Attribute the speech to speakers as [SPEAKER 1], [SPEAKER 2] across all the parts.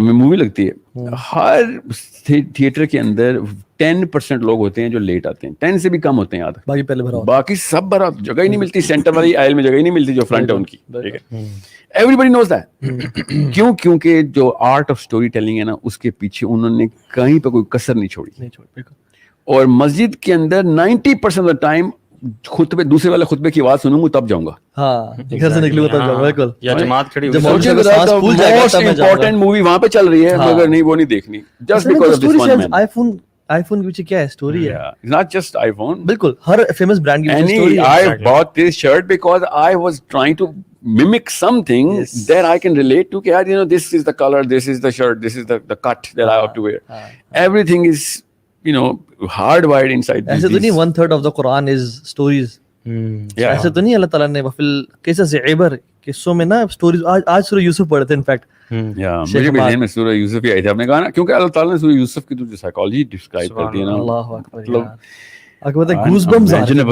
[SPEAKER 1] Movie لگتی ہے, ہر theatre کے اندر 10% لوگ ہوتے ہیں جو لیٹ آتے ہیں, 10 سے بھی کم ہوتے ہیں یاد,
[SPEAKER 2] باقی پہلے بھرا,
[SPEAKER 1] باقی سب بھرا, جگہ ہی نہیں ملتی, سینٹر والی آئل میں جگہ ہی نہیں ملتی جو فرنٹ ہے ان کی, ٹھیک ہے, ایوری بڈی نوز دیٹ. کیوں؟ کیونکہ جو آرٹ آف اسٹوری ٹیلنگ ہے نا, اس کے پیچھے انہوں نے کہیں پہ کوئی کسر نہیں چھوڑی. اور مسجد کے اندر 90% آف دا ٹائم خطبے, دوسرے والے خطبے کی آواز سنوں گا تب جاؤں گا,
[SPEAKER 2] ہاں گھر سے نکلوں گا تب جاؤں گا, بالکل.
[SPEAKER 3] یا جماعت کھڑی ہوئی,
[SPEAKER 1] سوچیں ذرا, موسٹ امپورٹنٹ مووی وہاں پہ چل رہی ہے مگر نہیں, وہ نہیں دیکھنی, just because of this one man.
[SPEAKER 2] IPhone کے پیچھے کیا ہے اسٹوری ہے,
[SPEAKER 1] not just iPhone,
[SPEAKER 2] بالکل ہر فیمس برانڈ کی اسٹوری ہے.
[SPEAKER 1] I bought this shirt because I was trying to mimic something that I can relate to. کہ you know, this is the color, this is the shirt, this is the cut that I have to wear. Everything is, you know, hardwired inside.
[SPEAKER 2] ایسے تو نہیں 1/3 of the Quran is stories. ایسے تو نہیں اللہ تعالیٰ نے وفل قصص عبر, قصوں میں نا اسٹوریز. آج سورہ یوسف پڑھے تھے انفیکٹ,
[SPEAKER 1] مجھے بھی ذہن میں سورہ یوسف ہی آئی تھی. آپ نے کہا نا, کیونکہ اللہ تعالیٰ نے سورہ یوسف کی جو سائیکالوجی ڈسکرائب کر دی ہے نا,
[SPEAKER 2] اللہ اکبر, مطلب گوز بمز آ رہے ہیں,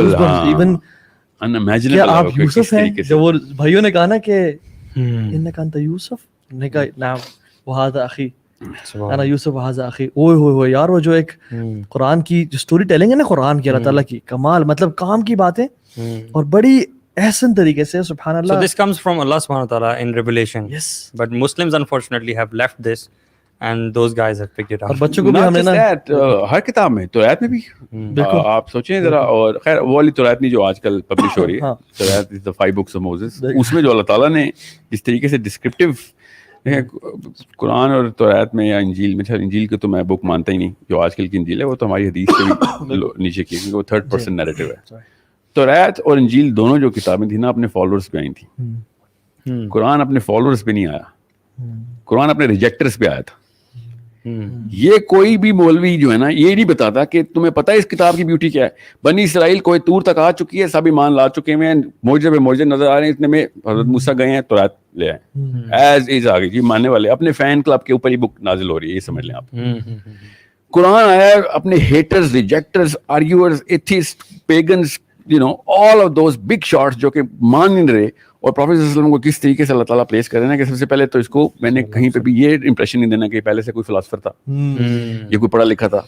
[SPEAKER 2] ایون کیا آپ یوسف ہیں, جو وہ بھائیوں نے کہا نا کہ انک انت یوسف, نے کہا نعم وھذا اخی, انا یوسف وھذا اخی. اوئے ہوئے ہوئے یار, وہ جو ایک قرآن کی جو اسٹوری ٹیلنگ ہے نا قرآن کی, اللہ تعالیٰ کی کمال, مطلب کام کی باتیں اور بڑی احسن طریقے سے, سبحان اللہ.
[SPEAKER 3] So this comes from Allah subhanahu wa ta'ala in revelation.
[SPEAKER 2] Yes.
[SPEAKER 3] But Muslims unfortunately have left this and those guys have picked it up.
[SPEAKER 2] اور بچوں کو بھی ہم نے نا
[SPEAKER 1] ہر کتاب میں, توریت میں بھی آپ سوچیں ذرا, اور خیر وہ والی توریت نہیں جو آج کل پبلش ہو رہی ہے, توریت از the 5 books of Moses, اس میں جو اللہ تعالیٰ نے جس طریقے سے ڈسکرپٹیو, قرآن اور توریت میں یا انجیل میں, انجیل کو تو میں بک مانتا ہی نہیں, جو آج کل کی انجیل ہے وہ تو ہماری حدیث سے بھی نیچے کی, کیونکہ وہ 3rd person نیریٹو ہے. توریت اور انجیل دونوں جو کتابیں تھیں نا اپنے فالوورز پہ آئی تھیں. قرآن اپنے فالوورز پہ نہیں آیا, قرآن اپنے ریجیکٹرز پہ آیا تھا. یہ کوئی بھی مولوی جو ہے نا یہ نہیں بتاتا کہ تمہیں پتہ ہے اس کتاب کی بیوٹی کیا ہے. بنی اسرائیل کوئی طور تک آ چکی ہے, سب ایمان لا چکے ہیں, معجزے پہ معجزے نظر آ رہے ہیں, اتنے میں حضرت موسیٰ گئے ہیں, توریت لے آئے, ایز از آ گئی جی, ماننے والے اپنے فین کلب کے اوپر ہی بک نازل ہو رہی ہے, یہ سمجھ لیں آپ. قرآن آیا اپنے haters, rejecters, arguers, atheist, pagans, you know, all of those big shots جو کہ مان نہیں رہے, اور پروفیٹ صلی اللہ علیہ وسلم کو کس طریقے سے اللہ تعالیٰ پلیس کر رہے ہیں کہ سب سے پہلے تو اس کو میں نے کہیں پہ بھی یہ امپریشن نہیں دینا کہ پہلے سے کوئی فلاسفر تھا, یہ کوئی پڑھا لکھا تھا.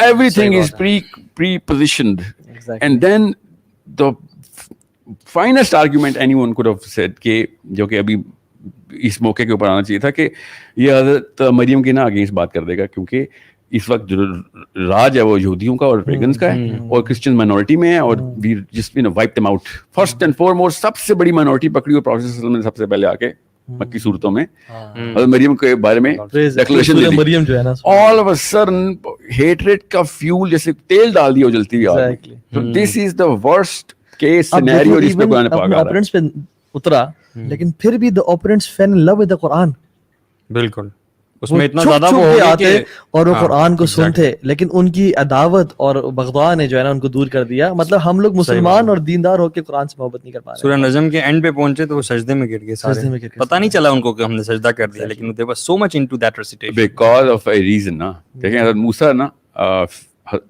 [SPEAKER 1] Everything is pre-positioned, and then the finest argument anyone could have said کہ جو کہ ابھی اس موقع کے اوپر آنا چاہیے تھا کہ یہ حضرت مریم کی نا اگینسٹ بات کر دے گا, کیونکہ اس وقت جو راج ہے وہ یہودیوں کا اور پیگنز کا ہے, اور کرسچن مائنورٹی میں ہے, اور we just wipe them out. First and foremost سب سے بڑی مائنورٹی پکڑی, اور پروفیٹ صلی اللہ علیہ وسلم نے سب سے پہلے آ کے مکی صورتوں میں حضرت مریم کے بارے میں declaration they the. All of a sudden hatred کا فیول جیسے تیل ڈال دیا جلتی ہوئی آگ. تو دس is the worst case scenario جس پہ قرآن پاک آ رہا ہے.
[SPEAKER 2] اترا, لیکن پھر بھی the opponents fell in love with the Quran.
[SPEAKER 3] بالکل, اس میں اتنا زیادہ وہ
[SPEAKER 2] آتے اور وہ قرآن کو سنتے, لیکن ان کی عداوت اور بغضاء نے جو ہے نا ان کو دور کر دیا. مطلب ہم لوگ مسلمان اور دیندار ہو کے قرآن سے محبت نہیں کر پا رہے.
[SPEAKER 3] سورہ نجم کے اینڈ پہ پہنچے تو وہ سجدے میں گر گئے سارے, پتہ نہیں چلا ان کو کہ ہم نے سجدہ کر دیا, لیکن they were so much into that recitation
[SPEAKER 1] because of a reason. نا دیکھیں حضرت موسیٰ نا,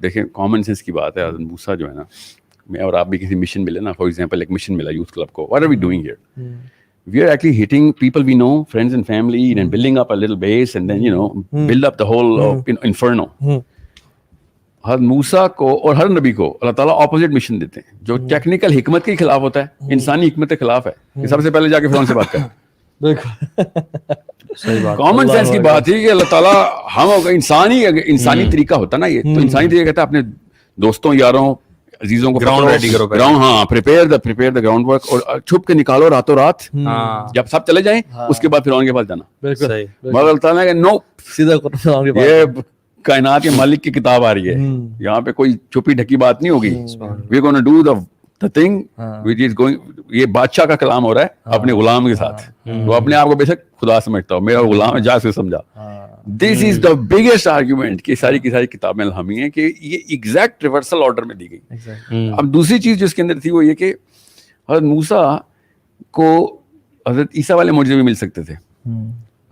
[SPEAKER 1] دیکھیں کامن سینس کی بات ہے, حضرت موسیٰ جو ہے نا, میں اور آپ بھی کسی مشن ملے نا, فار ایگزامپل ایک مشن ملا یوتھ کلب کو, what are we doing here? We are actually hitting people we know, friends and family, and building up a little base, and then, you know, build up the whole inferno. حضرت موسیٰ کو اور ہر نبی کو اللہ تعالیٰ opposite mission دیتے ہیں, جو technical حکمت کے خلاف ہوتا ہے, انسانی حکمت کے خلاف ہے, کہ سب سے پہلے جا کے فرعون سے بات کریں. کامن سینس کی بات ہے کہ اللہ تعالیٰ ہم انسانی طریقہ ہوتا نا, یہ تو انسانی طریقہ کہتا ہے اپنے دوستوں, یاروں, عزیزوں کو
[SPEAKER 3] گراؤنڈ ریڈی کرو,
[SPEAKER 1] گراؤنڈ, ہاں, پریپیئر دا گراؤنڈ ورک, اور چھپ کے نکالو راتوں رات, جب سب چلے جائیں اس کے بعد فرعون کے پاس جانا. مگر اللہ تعالیٰ کہ نو, سیدھا یہ کائنات کے مالک کی کتاب آ رہی ہے, یہاں پہ کوئی چھپی ڈھکی بات نہیں ہوگی. We gonna do the thing which is going, یہ بادشاہ کا کلام ہو رہا ہے اپنے غلام کے ساتھ, وہ اپنے آپ کو بے شک خدا سمجھتا ہو, میرا غلام ہے, جا سے سمجھا. دس از دا بگیسٹ آرگیومنٹ کہ ساری کی ساری کتابیں الہامی ہیں کہ یہ ایگزیکٹ ریورسل آرڈر میں دی گئی. اب دوسری چیز جو اس کے اندر تھی وہ یہ کہ حضرت موسیٰ کو حضرت عیسیٰ والے معجزے بھی مل سکتے تھے,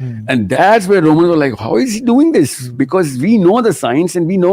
[SPEAKER 1] And that's where Romans were like, how is he doing this? Because we know the science and we know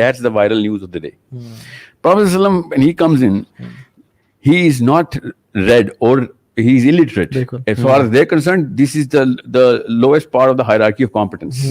[SPEAKER 1] that's the viral news of the day. Prophet ﷺ, when he comes in, he is not read or he is illiterate. As far as they're concerned, this is the lowest part of the hierarchy of competence.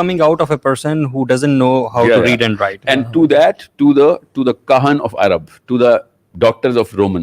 [SPEAKER 3] coming out of a person who doesn't know how to read and write.
[SPEAKER 1] And to that, to the kahan of Arab, to the doctors of Roman,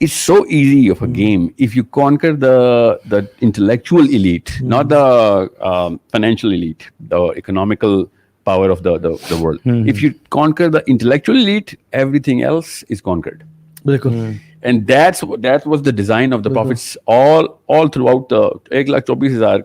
[SPEAKER 1] It's so easy of a game if you conquer the intellectual elite, not the financial elite, the economical power of the world. If you conquer the intellectual elite, everything else is conquered. And that was the design of the prophets all throughout the 1,24,000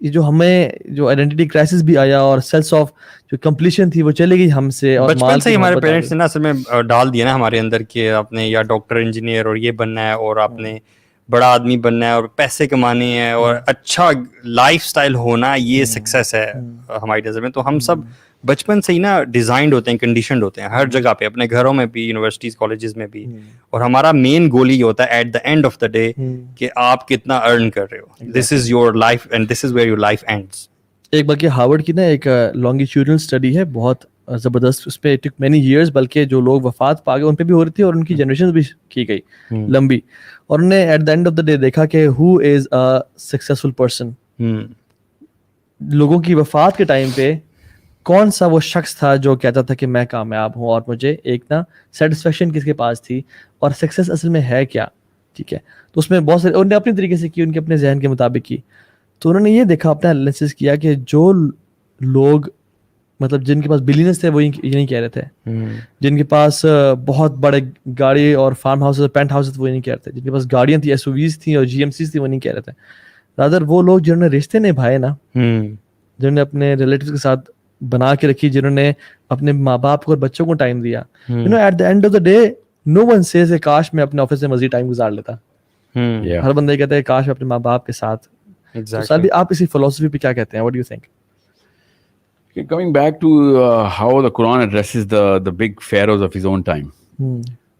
[SPEAKER 2] یہ جو ہمیں جو identity crisis بھی آیا اور sense of جو completion تھی وہ چلے گئی ہم سے, اور
[SPEAKER 3] بچپن سے ہی ہمارے پیرنٹس نے نا اصل میں ڈال دیا نا ہمارے اندر کہ آپ نے یا ڈاکٹر انجینئر اور یہ بننا ہے, اور آپ نے بڑا آدمی بننا ہے, اور پیسے کمانے ہیں, اور اچھا لائف سٹائل ہونا, یہ سکسیس ہے ہماری نظر میں. تو ہم سب بچپن سے ہی نا ڈیزائنڈ ہوتے ہیں, کنڈیشنڈ ہوتے ہیں ہر جگہ پہ, اپنے گھروں میں بھی, یونیورسٹیز کالجز میں بھی, اور ہمارا مین گول یہ ہوتا ہے at the end of the day کہ آپ کتنا ارن کر رہے ہو. This is your life and this is where your life ends.
[SPEAKER 2] ایک باقی ہارورڈ کی نا ایک لانگیٹیوڈنل اسٹڈی ہے بہت زبردست, اس پہ ٹک مینی ایئرس, بلکہ جو لوگ وفات پا گئے ان پہ بھی ہو رہی تھی اور ان کی جنریشن بھی کی گئی لمبی, اور انہوں نے at the end of the day دیکھا کہ ہو از اے سکسیسفل پرسن. لوگوں کی وفات کے ٹائم پہ کون سا وہ شخص تھا جو کہتا تھا کہ میں کامیاب ہوں اور مجھے ایک نا سیٹسفیکشن کس کے پاس تھی, اور سکسیس اصل میں ہے کیا. ٹھیک ہے, تو اس میں بہت سارے انہوں نے اپنی طریقے سے کی, ان کے اپنے ذہن کے مطابق کی. تو انہوں نے یہ دیکھا, اپنا انالیسس کیا کہ جو لوگ مطلب جن کے پاس بلینس تھے وہ یہ نہیں کہہ رہے تھے, جن کے پاس بہت بڑے گاڑی اور فارم ہاؤس اور پینٹ ہاؤس وہ نہیں کہہ رہے تھے, جن کے پاس گاڑیاں تھیں, ایس او ویز تھیں اور جی ایم سیز تھیں, وہ نہیں کہہ رہے تھے. رادر وہ لوگ جنہوں نے رشتے نبھائے نا, جنہوں نے اپنے ریلیٹیوز کے ساتھ بنا کے رکھی, جنہوں نے اپنے ماں باپ کو اور بچوں کو ٹائم دیا, at the end of the day no one says کہ کاش میں اپنے آفس میں مزید ٹائم گزار لیتا. ہر بندہ کہتا ہے کاش میں اپنے ماں باپ کے ساتھ. سادی آپ اسی فلسفی پہ کیا کہتے ہیں, what do you think?
[SPEAKER 1] Coming back to how the Quran addresses the big pharaohs of his own time.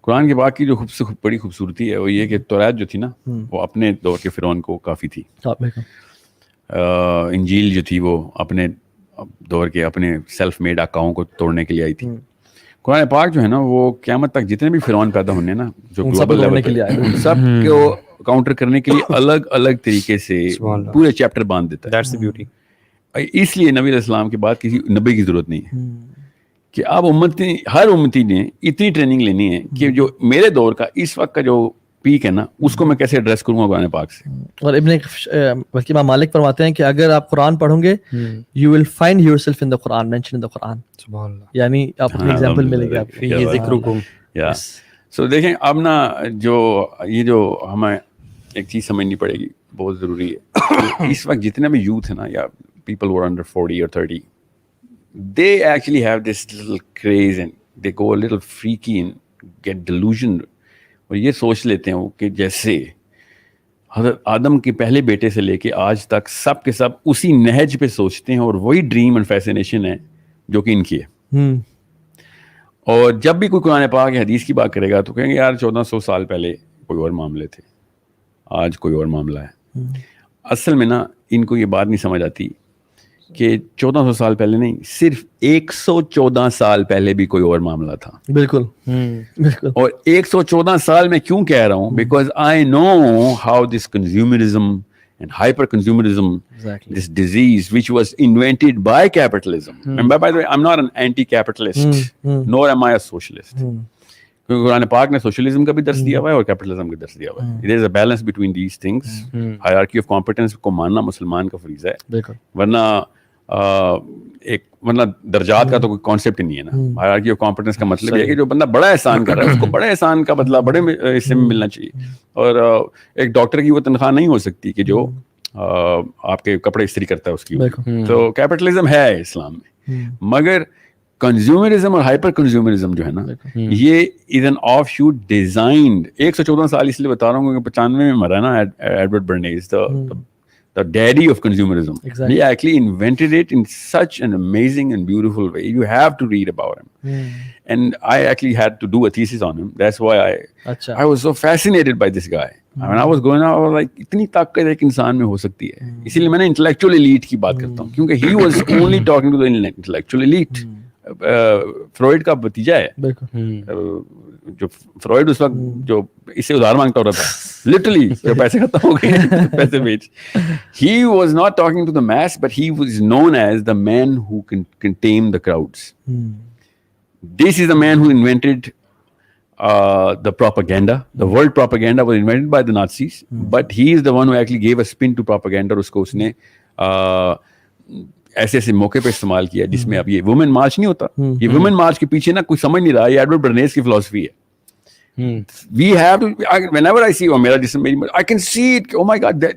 [SPEAKER 1] قرآن کے باقی جو بڑی خوبصورتی ہے وہ یہ کہ توریت جو تھی نا وہ اپنے دور کے فرعون کو کافی تھی. انجیل جو تھی وہ اپنے دور کے اپنے سیلف میڈ آقاؤں کو توڑنے کے لیے آئی تھی. قرآن پاک جو ہے نا وہ قیامت تک جتنے بھی فرعون پیدا ہونے نا جو گلوبل لیول کے لیے سب کو کاؤنٹر کرنے کے لیے الگ الگ طریقے سے پورے چیپٹر باندھ دیتا ہے.
[SPEAKER 3] That's the beauty.
[SPEAKER 1] اس لیے نبی علیہ السلام کے بعد کسی نبی کی ضرورت نہیں ہے کہ اب ہر امتی نے اتنی ٹریننگ لینی ہے کہ جو میرے دور کا اس وقت کا جو پیک ہے نا اس کو میں کیسے ایڈریس کروں گا قرآن پاک سے. اور
[SPEAKER 2] ابن بلکہ امام مالک فرماتے ہیں کہ اگر آپ قرآن پڑھوں گے you will find yourself in the Quran, mention in the Quran. سبحان اللہ. یعنی آپ اپنی ایگزامپل ملے گی آپ کو, یہ ذکرکم.
[SPEAKER 1] سو دیکھیں اب نا جو ہمیں ایک چیز سمجھنی پڑے گی, بہت ضروری ہے. اس وقت جتنے بھی یوتھ ہے نا یا people who are under 40 or 30, they actually have this little craze and they go a little freaky and get delusioned. اور یہ سوچ لیتے ہیں کہ جیسے حضرت آدم کے پہلے بیٹے سے لے کے آج تک سب کے سب اسی نہج پہ سوچتے ہیں, اور وہی ڈریم اینڈ فیسینیشن ہے جو کہ ان کی ہے. اور جب بھی کوئی قرآن پاک یا حدیث کی بات کرے گا تو کہیں گے یار 1400 سال پہلے کوئی اور معاملے تھے, آج کوئی اور معاملہ ہے. اصل میں نا ان کو یہ بات نہیں سمجھ آتی کہ 1400 سال پہلے نہیں, صرف 114 سال پہلے بھی کوئی اور معاملہ تھا.
[SPEAKER 2] بالکل.
[SPEAKER 1] اور 114 سال میں کیوں کہہ رہا ہوں, because I know how this consumerism and hyper consumerism, this disease which was invented by capitalism. And by the way, I'm not an anti-capitalist, nor am I a socialist. کیونکہ قرآن پاک نے سوشلزم کا بھی درس دیا ہوا ہے اور کیپٹلزم کا درس دیا ہوا ہے. There is a balance between these things. Hierarchy of competence کو ماننا مسلمان کا فریضہ ہے, ورنہ درجات کا تو کوئی کانسیپٹ ہی نہیں ہے نا. ہائرارکی آف کمپیٹنس کا مطلب یہ ہے کہ جو بندہ بڑا احسان کر رہا ہے اس کو بڑے احسان کا بدلہ بڑے حصے میں ملنا چاہیے. اور ایک ڈاکٹر کی وہ تنخواہ نہیں ہو سکتی کہ جو آپ کے کپڑے استری کرتا ہے اس کی. تو کیپٹلزم ہے اسلام میں, مگر کنزیومرزم اور ہائپر کنزیومرزم جو ہے نا یہ is an of shoot designed. 114 سال اس لیے بتا رہا ہوں کیونکہ 95 میں مرا نا Edward Bernays, the daddy of consumerism. Exactly. He actually invented it in such an amazing and beautiful way. You have to read about him. And I actually had to do a thesis on him. That's why I was so fascinated by this guy. When I was going out, I was like, اتنی طاقت ایک انسان میں ہو سکتی ہے. اسی لیے میں نے intellectual elite کی بات کرتا ہوں, کیونکہ he was only talking to the intellectual elite. Freud کا بتیجا ہے جو فروئڈ اس وقت جو اس سے ادھار مانگتا ہوتا تھا, لٹرلی جو پیسے ختم ہو گئے پیسے بیچ. He was not talking to the mass but he was known as the man who can tame the crowds. This is the man who invented the propaganda. The world propaganda was invented by the Nazis, but he is the one who actually gave a spin to propaganda. اور اس کو اس نے ایسے ایسے موقع پہ استعمال کیا جس میں اب یہ وومن مارچ نہیں ہوتا, یہ وومن مارچ کے پیچھے نا کوئی سمجھ نہیں رہا, یہ ایڈورڈ برنیز کی فلسفی ہے. We have to, whenever I see, I can see it. Oh my God, that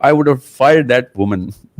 [SPEAKER 1] I would have fired that woman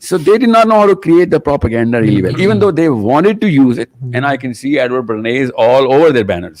[SPEAKER 1] So they did not know how to create the propaganda really well, even though they wanted to use it. And I can see Edward Bernays all over their banners.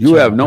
[SPEAKER 1] You have no,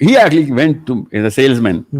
[SPEAKER 1] he actually went to as a salesman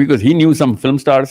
[SPEAKER 1] because he knew some film stars.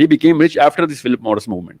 [SPEAKER 1] he became rich after this Philip Morris movement.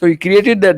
[SPEAKER 1] so he created that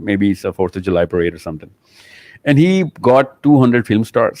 [SPEAKER 1] maybe it's a 4th of July parade or something. And he got 200 film stars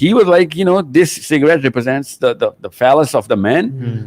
[SPEAKER 1] he was like, you know, this cigarette represents the phallus of the man.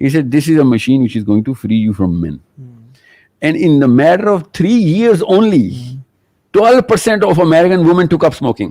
[SPEAKER 1] he said this is a machine which is going to free you from men. And in the matter of 3 years only 12% of American women took up smoking.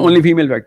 [SPEAKER 1] only female fact.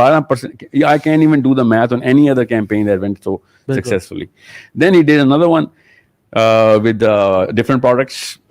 [SPEAKER 1] 12%. I can't even do the math on any other campaign that went so successfully. Then he did another one with different products,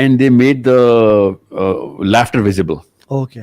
[SPEAKER 1] and they made the laughter visible.
[SPEAKER 2] Okay.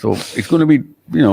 [SPEAKER 1] So it's going to be, you know.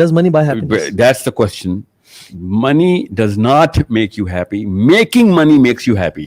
[SPEAKER 2] Does money buy happiness?
[SPEAKER 1] That's the question. Money does not make you happy. Making money makes you happy.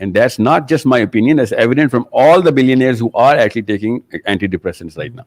[SPEAKER 1] And that's not just my opinion, that's evident from all the billionaires who are actually taking antidepressants right now.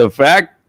[SPEAKER 1] The fact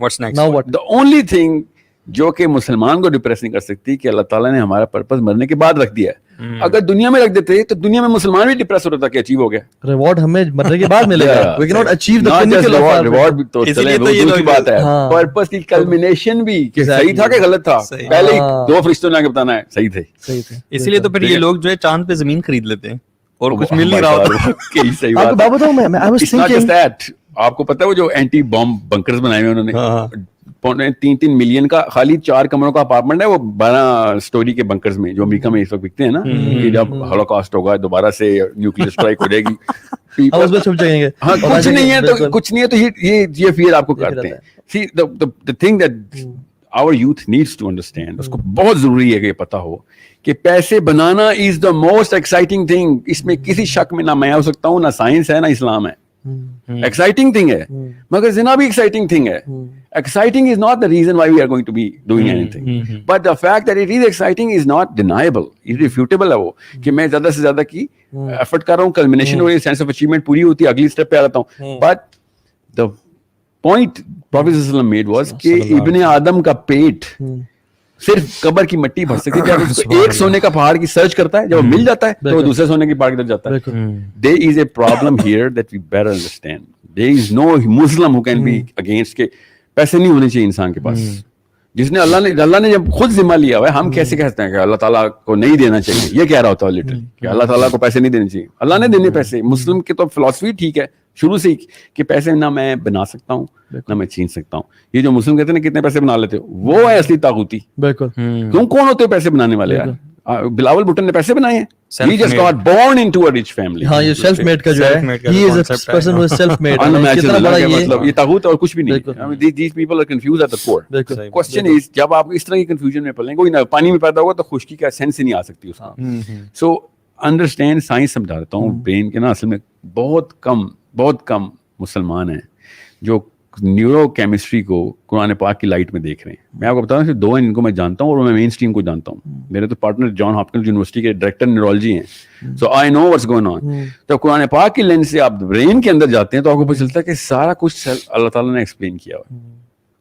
[SPEAKER 3] What's next?
[SPEAKER 1] The only thing جو کہ مسلمان کو depress نہیں کر سکتی کہ اللہ تعالیٰ نے ہمارا پرپز مرنے کے بعد رکھ دیا ہے. اگر دنیا میں رکھ دیتے تو دنیا میں مسلمان بھی ڈپریس ہوتا تھا کہ اچیو ہو گیا,
[SPEAKER 2] ریوارڈ ہمیں مرنے کے بعد ملے گا. We cannot achieve the pinnacle of our
[SPEAKER 1] reward تو چلے وہ دوسری بات ہے, پرپز کی کلمینیشن بھی کہ صحیح تھا کہ غلط تھا, پہلے ہی 2 فرشتوں نے آ کے بتانا ہے صحیح تھے.
[SPEAKER 3] اسی لیے تو پھر یہ لوگ جو ہے چاند پہ زمین خرید لیتے ہیں اور کچھ مل نہیں رہا ہوتا.
[SPEAKER 1] صحیح بات. آپ کو پتا ہے وہ جو اینٹی بام بنکرز بنائے ہوئے انہوں نے 3 ملین کا خالی 4 کمروں کا اپارٹمنٹ ہے وہ 12 سٹوری کے بنکرز میں جو امریکہ میں اس وقت بکتے ہیں نا, کہ جب ہولوکاسٹ ہوگا دوبارہ سے نیوکلیئر اسٹرائک ہو جائے گی, ہاں کچھ نہیں ہے تو یہ فیئر آپ کو کرتے ہیں. سی the thing that our youth needs to understand, اس کو بہت ضروری ہے کہ یہ پتا ہو کہ پیسے بنانا is the most exciting thing. اس میں کسی شک میں نہ میں ہو سکتا ہوں, نہ سائنس ہے نہ اسلام ہے. ایکسائٹنگ تھنگ ہے, مگر زنا بھی ایکسائٹنگ تھنگ ہے. Exciting is not the reason why we are going to be doing anything, but the fact that it is exciting is not deniable, irrefutable ہے وہ کہ میں زیادہ سے زیادہ کی ایفرٹ کر رہا ہوں, کلمینیشن ہو رہی ہے, سینس آف اچیومنٹ پوری ہوتی ہے, اگلی اسٹیپ پہ آ جاتا ہوں. But the point Prophet صلی اللہ علیہ وسلم made was کہ ابن آدم کا پیٹ صرف قبر کی مٹی بھر سکتی ہے. جب اس کو ایک سونے کا پہاڑ کی سرچ کرتا ہے, جب وہ مل جاتا ہے تو وہ دوسرے سونے کے پہاڑ کی طرف جاتا ہے. There is a problem here that we better understand. There is no Muslim who can be against کہ پیسے نہیں ہونے چاہیے انسان کے پاس, جس نے اللہ نے جب خود ذمہ لیا ہوا ہے. ہم کیسے کہتے ہیں کہ اللہ تعالیٰ کو نہیں دینا چاہیے, یہ کہہ رہا ہوتا ہے لٹرلی کہ اللہ تعالیٰ کو پیسے نہیں دینے چاہیے. اللہ نے دینے پیسے. مسلم کی تو فلاسفی ٹھیک ہے شروع سے ہی کہ پیسے نہ میں بنا سکتا ہوں نہ میں چھین سکتا ہوں. یہ جو مسلم کہتے ہیں کتنے پیسے بنا لیتے ہو, وہ ہے اصلی طاغوتی.
[SPEAKER 2] بالکل.
[SPEAKER 1] تم کون ہوتے ہو پیسے بنانے والے یار؟ بلاول بھٹو نے پیسے بنائے ہیں. He just got born into a rich family.
[SPEAKER 2] ہاں یہ سیلف میڈ کا جو ہے, he is a person who is self made.
[SPEAKER 1] مطلب یہ طاغوت اور کچھ بھی نہیں. These people are confused at the core. Question is جب آپ اس طرح کی کنفیوژن میں پڑیں, کوئی پانی میں پیدا ہوگا تو خشکی کا سینس ہی نہیں آ سکتی اس کو. سو انڈرسٹینڈ, سائنس سمجھا دیتا ہوں. برین کے نا اصل میں بہت کم مسلمان ہیں جو نیورو کیمسٹری کو قرآن پاک کی لائٹ میں دیکھ رہے ہیں. میں آپ کو بتا رہا ہوں 2 ان کو میں جانتا ہوں اور میں مین اسٹریم کو جانتا ہوں. میرے تو پارٹنر جان ہاپکنز یونیورسٹی کے ڈائریکٹر نیورولوجی ہیں, سو آئی نو واٹس گوئنگ آن. تو قرآن پاک کی لینس سے آپ برین کے اندر جاتے ہیں تو آپ کو پتہ چلتا ہے کہ سارا کچھ اللہ تعالیٰ نے ایکسپلین کیا ہوا ہے.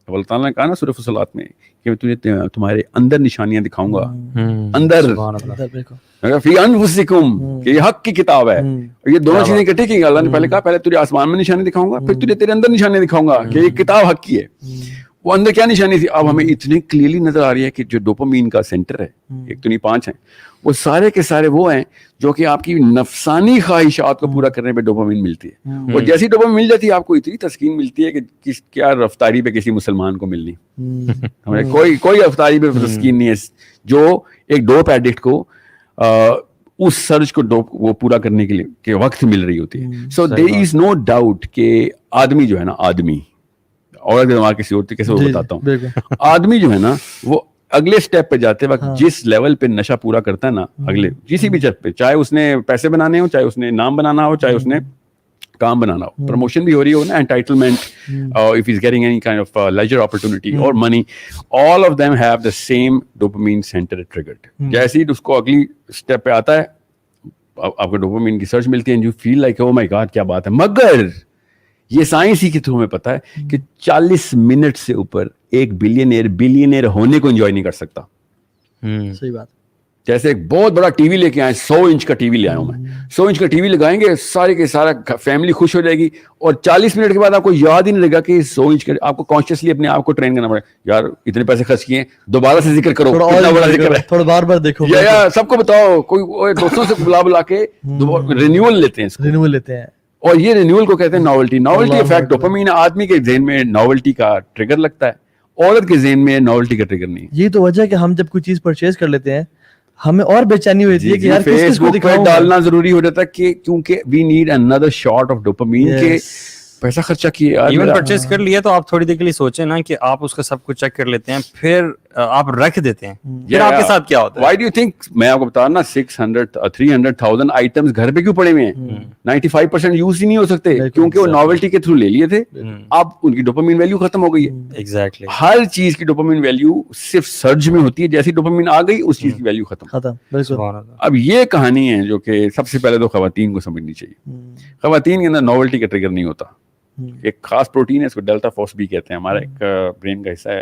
[SPEAKER 1] اللہ تعالیٰ نے کہا نا سورہ فصلات میں کہ میں تجھے تمہارے اندر نشانیاں دکھاؤں گا, اندر فی انفسکم, کہ یہ حق کی کتاب ہے. یہ دونوں چیزیں اکٹھی کی. اللہ نے پہلے کہا پہلے تجھے آسمان میں نشانی دکھاؤں گا, پھر تجھے تیرے اندر نشانی دکھاؤں گا کہ یہ کتاب حق کی ہے. وہ اندر کیا نشانی تھی اب ہمیں اتنی کلیئرلی نظر آ رہی ہے کہ جو ڈوپامین کا سینٹر ہے, 1 تو نہیں 5 ہیں, وہ سارے کے سارے وہ ہیں جو کہ آپ کی نفسانی خواہشات کو پورا کرنے پہ ڈوپامین ملتی ہے. اور جیسی ڈوپامین مل جاتی ہے آپ کو اتنی تسکین ملتی ہے کہ کیا رفتاری پہ کسی مسلمان کو ملنی. ہمیں کوئی رفتاری پہ تسکین نہیں ہے جو ایک ڈوپ ایڈکٹ کو اس سرچ کو وہ پورا کرنے کے لیے کہ وقت مل رہی ہوتی ہے. سو دیر از نو ڈاؤٹ کہ آدمی جو ہے نا, آدمی اور دماغ کسی اور کیسے وہ بتاتا ہوں, آدمی جو ہے نا وہ اگلے سٹیپ پہ جاتے وقت جس لیول پہ نشہ پورا کرتا ہے نا, اگلے کسی بھی چیز پہ, چاہے اس نے پیسے بنانے ہو, چاہے اس نے نام بنانا ہو, چاہے اس نے کام بنانا ہو, پروموشن بھی ہو رہی ہو نا, entitlement, if he's getting any kind of leisure opportunity or money, all of them have the same dopamine center triggered. جیسے ہی اس کو اگلی سٹیپ پہ آتا ہے آپ کو ڈوپامین کی سرچ ملتی ہے, you feel like oh my god کیا بات ہے. مگر یہ سائنس ہی کے تھرو میں پتا ہے کہ 40 منٹ سے اوپر ایک بلینئر ہونے کو انجوائے نہیں کر سکتا.
[SPEAKER 2] صحیح بات.
[SPEAKER 1] جیسے ایک بہت بڑا ٹی وی لے کے آئے, 100 انچ کا ٹی وی لے آیا ہوں میں, 100 انچ کا ٹی وی لگائیں گے سارے کے سارا فیملی خوش ہو جائے گی, اور 40 منٹ کے بعد آپ کو یاد ہی نہیں لگا کہ 100 انچ کا, آپ کو کانشیسلی اپنے آپ کو ٹرین کرنا پڑے یار اتنے پیسے خرچ کیے, دوبارہ سے ذکر کرو, اتنا بڑا ذکر ہے,
[SPEAKER 2] تھوڑا بار بار دیکھو,
[SPEAKER 1] یا سب کو بتاؤ, کوئی دوستوں سے بلا کے رینیول لیتے ہیں. اور یہ رینیول کو کہتے ہیں ناولٹی افیکٹ. ڈوپامین آدمی کے ذہن میں ناولٹی کا ٹریگر لگتا ہے, عورت کے ذہن میں ناولٹی کا ٹریگر نہیں.
[SPEAKER 2] یہ تو وجہ ہے کہ ہم جب کوئی چیز پرچیز کر لیتے ہیں ہمیں اور بے چینی ہوتی ہے کہ یار
[SPEAKER 1] فیس بک پہ ڈالنا ضروری ہو جاتا ہے کہ کیونکہ we need another shot of dopamine کہ پیسہ خرچہ کیے.
[SPEAKER 3] ایون پرچیز کر لیا تو آپ تھوڑی دیر کے لیے سوچیں نا کہ آپ اس کا سب کچھ چیک کر لیتے ہیں, پھر آپ رکھ دیتے ہیں, پھر آپ کے ساتھ کیا ہوتا ہے.
[SPEAKER 1] Why do you think, میں آپ کو بتا رہا نا 300,000 آئٹمس گھر پہ کیوں پڑے ہوئے ہیں, 95% یوز ہی نہیں ہو سکتے کیونکہ وہ ناولٹی کے تھرو لے لیے تھے. اب ان کی ڈوپامین ویلیو ختم ہو گئی ہے.
[SPEAKER 3] ایگزیکٹلی
[SPEAKER 1] ہر چیز کی ڈوپامین ویلیو صرف سرج میں ہوتی ہے, جیسی ڈوپامین آ گئی اس چیز کی ویلیو ختم. اب یہ کہانی ہے جو کہ سب سے پہلے تو خواتین کو سمجھنی چاہیے. خواتین کے اندر ناولٹی کا ٹریگر نہیں ہوتا. ایک خاص پروٹین ہے, اس کو ڈیلٹا فوس بھی کہتے ہیں, ہمارا ایک برین کا حصہ ہے,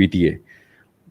[SPEAKER 1] VTA,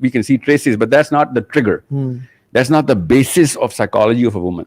[SPEAKER 1] we can see traces, but that's not the trigger. That's not the basis of psychology of a woman.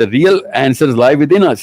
[SPEAKER 1] the real answers lie within us.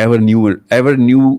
[SPEAKER 1] ever new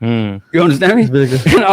[SPEAKER 1] You understand me? I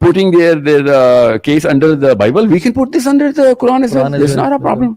[SPEAKER 1] putting their case under the Bible, we can put this under the Quran as well. It's not a problem.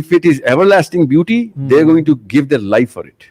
[SPEAKER 1] If it is everlasting beauty, they are going to give their life for it.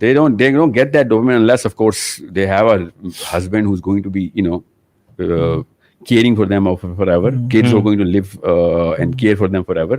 [SPEAKER 1] they don't get that dopamine unless of course they have a husband who's going to be, you know, caring for them forever, kids are going to live and care for them forever,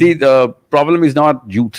[SPEAKER 1] See, the problem is not youth,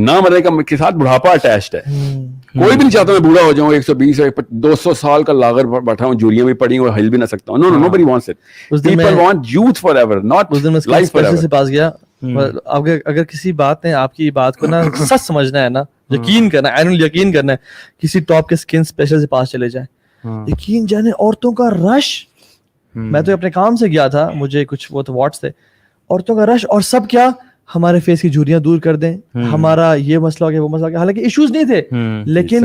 [SPEAKER 1] نہ مرنے کا کے ساتھ بڑھاپا attached ہے. کوئی بھی نہیں چاہتا میں بوڑھا ہو جاؤں 120 200 سال کا لاغر بیٹھا ہوں, جولیاں بھی پڑی ہوں اور ہل بھی نہ سکتا ہوں. نو nobody wants it. People want youth forever, not life forever.
[SPEAKER 2] سے پاس گیا, اگر کسی بات نے آپ کی بات کو نا سچ سمجھنا ہے نا, یقین کرنا ہے, یقین کرنا ہے, کسی ٹاپ کے اسکن اسپیشل سے پاس چلے جائیں, یقین جانے عورتوں کا رش. میں تو اپنے کام سے گیا تھا, مجھے کچھ وہ تو واٹس تھے, عورتوں کا رش, اور سب کیا ہمارے فیس کی جھریاں دور کر دیں, ہمارا یہ مسئلہ ہو گیا وہ مسئلہ ہو گیا, حالانکہ ایشوز نہیں تھے لیکن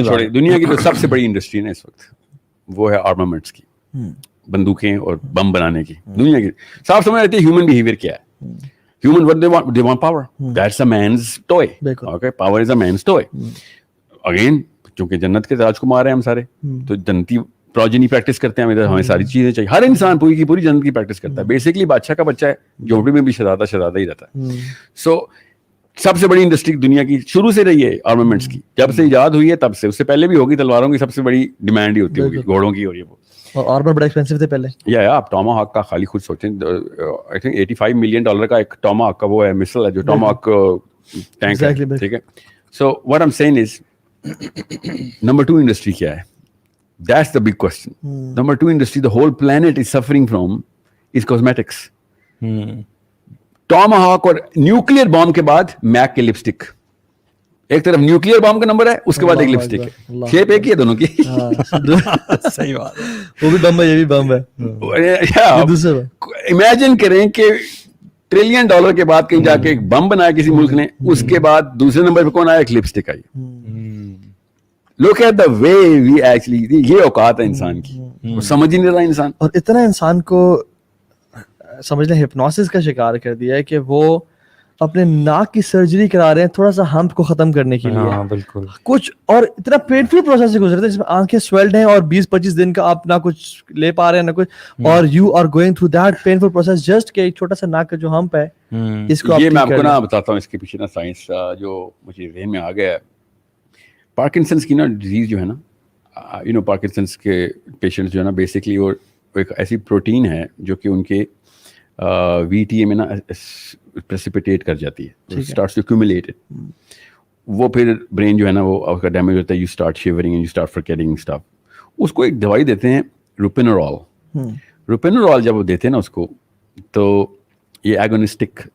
[SPEAKER 1] چھوڑے. دنیا کی جو سب سے بڑی انڈسٹری ہے اس وقت وہ ہے آرمامنٹس کی, بندوقیں اور بم بنانے کی. دنیا کی صاف سمجھ آتی ہے ہیومن بیہیویئر کیا ہے. Human what they want power. That's a man's toy. Okay, power is a man's toy. Again, چونکہ جنت کے راجکمار ہیں ہم سارے, تو جنتی پروجنی پریکٹس کرتے ہیں, ہمیں ساری چیزیں چاہیے. ہر انسان پوری کی پوری جنت کی پریکٹس کرتا ہے. بیسکلی بادشاہ کا بچہ ہے, جھوپڑی میں بھی شہزادہ ہی رہتا ہے. سو سب سے بڑی انڈسٹری دنیا کی شروع سے رہی ہے آرمامنٹس کی. جب سے ایجاد ہوئی ہے تب سے, اس سے پہلے بھی ہوگی. تلواروں کی سب سے بڑی ڈیمانڈ ہی ہوتی ہوگی, گھوڑوں کی. اور یہ
[SPEAKER 2] اور آرمر بڑا ایکسپینسو تھے پہلے.
[SPEAKER 1] یا آپ ٹاماہاک کا خالی خود سوچیں, آئی تھنک $85 ملین کا ایک ٹاماہاک کا وہ ہے مسل ہے جو ٹاماہاک ٹینک ہے, ٹھیک ہے. So what I am seeing is number 2 industry کیا ہے. That's the big question. Number 2 industry the whole planet is suffering from is cosmetics. Tomahawk اور نیوکلیئر بام کے بعد میک کے لپسٹک. ایک طرف نیوکلیئر بام کا نمبر ہے, اس کے بعد ایک لپسٹک ہے. شیپ ایک ہی ہے دونوں کی.
[SPEAKER 3] صحیح بات,
[SPEAKER 2] وہ بھی بم ہے یہ بھی بم ہے.
[SPEAKER 1] امیجن کریں کہ $1 ٹریلین کے بعد کہیں جا کے ایک بم بنایا کسی ملک نے, اس کے بعد دوسرے نمبر پہ کون آیا, ایک lipstick I. Look at the way we actually, یہ اوقات ہے انسان کی, وہ سمجھ ہی نہیں رہا انسان.
[SPEAKER 2] اور اتنا انسان کو سمجھ لیں ہپنوسس کا شکار کر دیا ہے کہ وہ اپنے ناک کی سرجری کرا رہے ہیں تھوڑا سا ہمپ کو ختم کرنے کے لیے.
[SPEAKER 3] بالکل
[SPEAKER 2] کچھ اور اتنا پینفل پروسیس سے گزرتے ہیں جس میں آنکھیں سویلڈ ہیں اور 20-25 دن کا آپ نہ کچھ لے پا رہے ہیں نہ کچھ, اور you are going through that painful process just کہ چھوٹا سا ناک کا جو ہمپ ہے اس کو.
[SPEAKER 1] یہ میں آپ کو نا بتاتا ہوں اس کے پیچھے نا سائنس جو مجھے ذہن میں آ گیا ہے. پارکنسنس کی نا ڈیزیز جو ہے نا, پارکنسنس کے پیشنٹس جو ہے نا, بیسکلی وہ ایک ایسی پروٹین ہے جو کہ ان کے وی ٹی اے میں نا پریسیپیٹیٹ کر جاتی ہے, اسٹارٹس ٹو ایکومولیٹ. وہ پھر برین جو ہے نا وہ اس کا ڈیمیج ہوتا ہے, you start shivering and you start forgetting stuff. اس کو ایک دوائی دیتے ہیں روپینورال. روپینورال جب وہ دیتے ہیں نا اس کو, تو یہ ایگونسٹک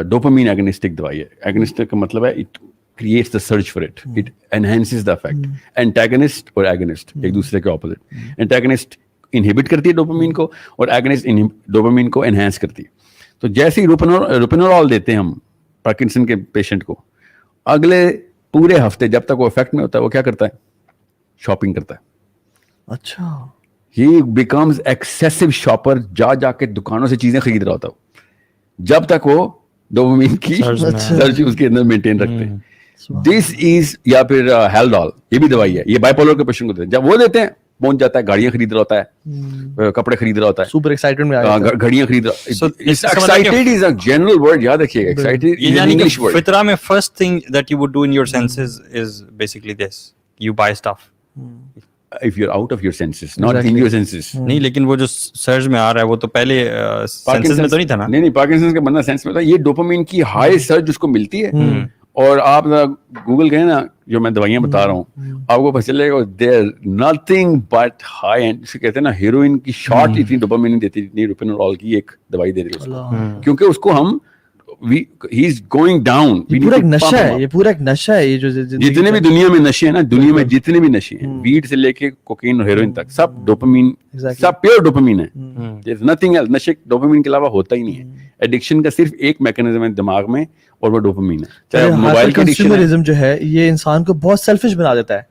[SPEAKER 1] ڈوپامین ایگونسٹک دوائی ہے. ایگونسٹک کا مطلب ہے it creates the search for it. It enhances the effect. Antagonist اور agonist ایک دوسرے کے opposite. Antagonist inhibit کرتی ہے ڈوپامین کو اور agonist ڈوپامین کو enhance کرتی ہے. تو جیسے ہی روپینورال دیتے ہیں ہم پارکنسن کے پیشنٹ کو, اگلے پورے ہفتے جب تک وہ افیکٹ میں ہوتا ہے وہ کیا کرتا ہے, شاپنگ کرتا ہے.
[SPEAKER 2] اچھا,
[SPEAKER 1] he becomes excessive shopper, جا کے دکانوں سے چیزیں خرید رہا ہوتا ہے جب تک وہ ڈوپامین کی سرچ اس کے اندر مینٹین رکھتے ہیں. دس از, یا پھر ہیلڈال, یہ بھی دوائی ہے, یہ بائی پولر کے پیشنٹ کو دیتے ہیں. جب وہ دیتے ہیں پہنچ جاتا ہے, گاڑیاں خرید رہا ہوتا ہے, کپڑے خرید رہا ہوتا ہے,
[SPEAKER 2] سپر ایکسائٹمنٹ میں آ جاتا ہے,
[SPEAKER 1] گھڑیاں خرید رہا. Excited is a general word, یاد رکھیے گا. Excited is an English word.
[SPEAKER 3] فطرہ میں first thing that you would do in your senses is basically this, you buy stuff.
[SPEAKER 1] If you're out of your senses, not in your senses.
[SPEAKER 3] نہیں, لیکن وہ جو search میں آ رہا ہے وہ تو پہلے سینسز میں تو نہیں تھا نا.
[SPEAKER 1] نہیں, پارکنسن کا بندہ سینس میں ہوتا ہے. یہ ڈوپامین کی ہائی سرچ اس کو ملتی ہے, اور آپ گوگل کریں نا جو میں دوائیاں بتا رہا ہوں, آپ کو پتہ چلے گا دیر نتھنگ بٹ ہائی اینڈ. اسے کہتے ہیں نا ہیروئن کی شارٹ اتنی ڈوپامین نہیں دیتی جتنی روپینورال کی ایک دوائی دے رہی ہے, کیونکہ اس کو ہم he is going down.
[SPEAKER 2] یہ پورا ایک نشہ ہے, یہ پورا ایک نشہ ہے. یہ جو
[SPEAKER 1] جتنے بھی دنیا میں نشے ہیں نا, دنیا میں جتنے بھی نشے ہیں, ویڈ سے لے کے کوکین اور ہیروئن تک, سب ڈوپامین, سب پیور ڈوپامین ہے. there is nothing else. نشے ڈوپامین کے علاوہ ہوتا ہی نہیں ہے. ایڈکشن کا صرف ایک میکینزم ہے دماغ میں, اور وہ ڈوپامین ہے. چاہے موبائل کی
[SPEAKER 2] کنزیومرزم جو ہے یہ انسان کو بہت سیلفش بنا دیتا ہے.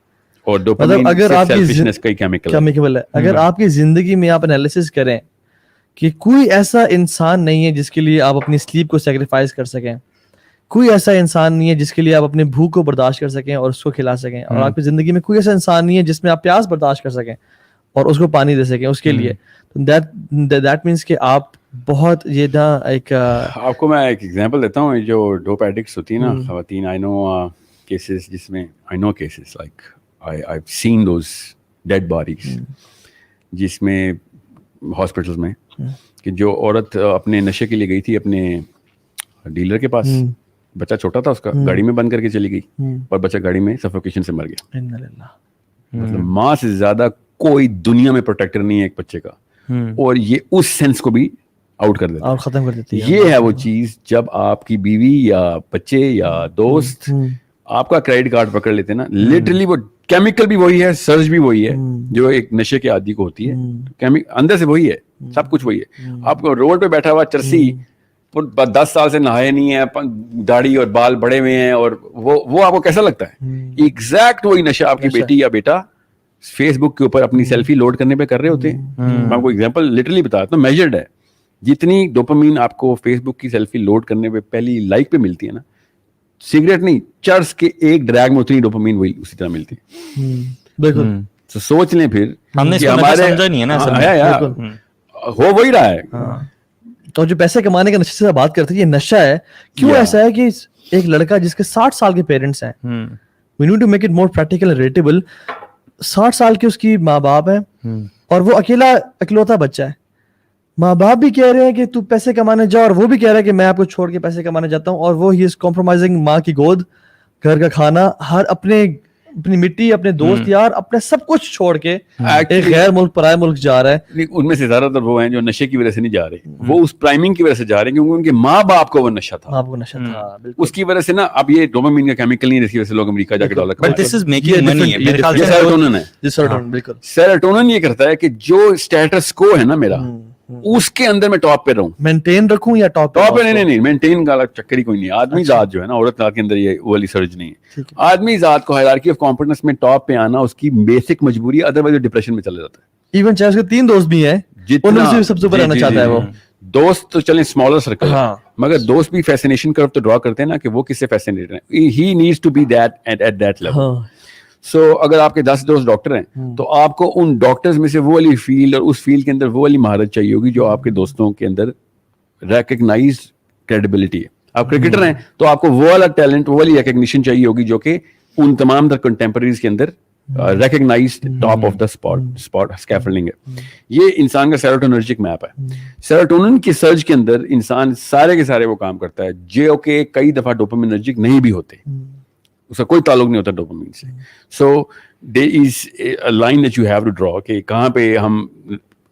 [SPEAKER 1] اور ڈوپامین اگر آپ سیلفشنس کا
[SPEAKER 2] کیمیکل ہے. اگر آپ کی زندگی میں آپ انالیسس کریں کہ کوئی ایسا انسان نہیں ہے جس کے لیے آپ اپنی سلیپ کو سیکریفائز کر سکیں, کوئی ایسا انسان نہیں ہے جس کے لیے آپ اپنے بھوک کو برداشت کر سکیں اور اس کو کھلا سکیں, اور آپ کی زندگی میں کوئی ایسا انسان نہیں ہے جس میں آپ پیاس برداشت کر سکیں اور اس کو پانی دے سکیں اس کے لیے. دیٹ مینس کہ آپ بہت یہ نا ایک,
[SPEAKER 1] آپ کو میں ایک ایگزامپل دیتا ہوں. جو ڈوپ ایڈکٹس ہوتی ہیں نا خواتین, آئی نو کیسز جس میں I know cases like I have seen those dead bodies, جس میں ہاسپٹلس میں کہ جو عورت اپنے نشے کے لیے گئی تھی اپنے ڈیلر کے پاس, بچہ چھوٹا تھا اس کا, گاڑی میں بند کر کے چلی گئی اور بچہ گاڑی میں سفوکیشن سے مر گیا. مطلب ماں سے زیادہ کوئی دنیا میں پروٹیکٹر نہیں ہے ایک بچے کا, اور یہ اس سینس کو بھی آؤٹ کر دیتا ہے,
[SPEAKER 2] ختم کر دیتی ہے.
[SPEAKER 1] یہ ہے وہ چیز جب آپ کی بیوی یا بچے یا دوست آپ کا کریڈٹ کارڈ پکڑ لیتے ہیں نا, لٹرلی وہ کیمیکل بھی وہی ہے, سرج بھی وہی ہے جو ایک نشے کے عادی کو ہوتی ہے, اندر سے وہی ہے, سب کچھ وہی ہے. آپ کو روڈ پہ بیٹھا ہوا چرسی 10 سال سے نہائے نہیں ہے, داڑھی اور بال بڑے ہوئے ہیں, اور وہ آپ کو کیسا لگتا ہے؟ ایگزیکٹ وہی نشہ آپ کی بیٹی یا بیٹا فیس بک کے اوپر اپنی سیلفی لوڈ کرنے پہ کر رہے ہوتے ہیں. میں آپ کو ایگزامپل لٹرلی بتاتا ہوں, میجرڈ ہے. جتنی ڈوپامین آپ کو فیس بک کی سیلفی لوڈ کرنے پہ پہلی لائک پہ ملتی ہے نا, سگریٹ نہیں, چرس کے ایک ڈریگ میں اتنی ڈوپامین وہی اسی طرح ملتی ہے.
[SPEAKER 2] بالکل.
[SPEAKER 1] تو سوچ لیں پھر,
[SPEAKER 3] ہم نے
[SPEAKER 1] ہمارے
[SPEAKER 3] نہیں ہے نا
[SPEAKER 1] ہو وہی رہا ہے.
[SPEAKER 2] تو جو پیسے کمانے کے نشے سے بات کرتے ہیں, یہ نشہ ہے. کیوں ایسا ہے کہ ایک لڑکا جس کے 60 سال کے پیرنٹس ہیں, we need to make it more practical and relatable, 60 سال کے اس کی ماں باپ ہیں اور وہ اکلوتا بچہ ہے. ماں باپ بھی کہہ رہے ہیں کہ تو پیسے کمانے جا, اور وہ بھی کہہ رہا ہے کہ میں آپ کو چھوڑ کے پیسے کمانے جاتا ہوں, اور وہ ہی از کمپرومائزنگ ماں کی گود, گھر کا کھانا, ہر اپنی مٹی, اپنے دوست یار, اپنے سب کچھ چھوڑ کے ایک غیر ملک پرائے ملک جا رہا ہے.
[SPEAKER 1] ان میں سے زیادہ تر وہ ہیں جو نشے کی وجہ سے نہیں جا رہے, وہ اس پرائمنگ کی وجہ سے جا رہے ہیں کیونکہ ان کے ماں باپ کو وہ نشہ تھا, اس کی وجہ سے نا. اب یہ ڈوپامین کا کیمیکل نہیں ہے جس کی وجہ سے لوگ امریکہ جا کے ڈالر کماتے ہیں. سیروٹونن یہ کرتا ہے کہ جو اسٹیٹس کو ہے نا میرا, اس کے اندر میں ٹاپ پہ رہوں,
[SPEAKER 2] مینٹین رکھوں یا ٹاپ
[SPEAKER 1] پہ. نہیں, مینٹین کا چکر ہی کوئی نہیں. آدمی ذات جو ہے نا, عورت ذات کے اندر یہ والی سرج نہیں ہے. آدمی ذات کو ہائرارکی آف کمپیٹنس میں ٹاپ پہ آنا اس کی بیسک مجبوری ہے, ادروائز ڈپریشن میں چلا جاتا ہے.
[SPEAKER 2] ایون چاہے اس کے 3 دوست بھی ہیں, ان میں سے سب سے اوپر آنا چاہتا ہے وہ.
[SPEAKER 1] دوست تو چلیں اسمالر سرکل, مگر دوست بھی فیسینیشن کرو تو ڈرا کرتے ہیں نا کہ وہ کس سے فیسینیٹ ہیں. He needs to be that at that level. So اگر آپ کے 10 دوست ڈاکٹر ہیں تو آپ کو ان ڈاکٹرز میں سے وہ والی فیلڈ اور اس فیلڈ کے اندر وہ والی مہارت چاہیے ہوگی جو آپ کے دوستوں کے اندر ریکگنائزڈ کریڈیبلٹی ہے. آپ کرکٹر ہیں تو آپ کو وہ والا ٹیلنٹ, وہ والی ریکگنیشن چاہیے ہوگی جو کہ ان تمام تر کنٹمپریریز کے اندر recognized top of the spot scaffolding ہے. یہ انسان کا سیروٹونرجک میپ ہے. سیروٹونن کی سرج کے اندر انسان سارے کے سارے وہ کام کرتا ہے جو کہ کئی دفعہ ڈوپامینرجک نہیں بھی ہوتے, اس کا کوئی تعلق نہیں ہوتا ڈوپامین سے. So there is a line that you have to draw کہ کہاں پہ ہم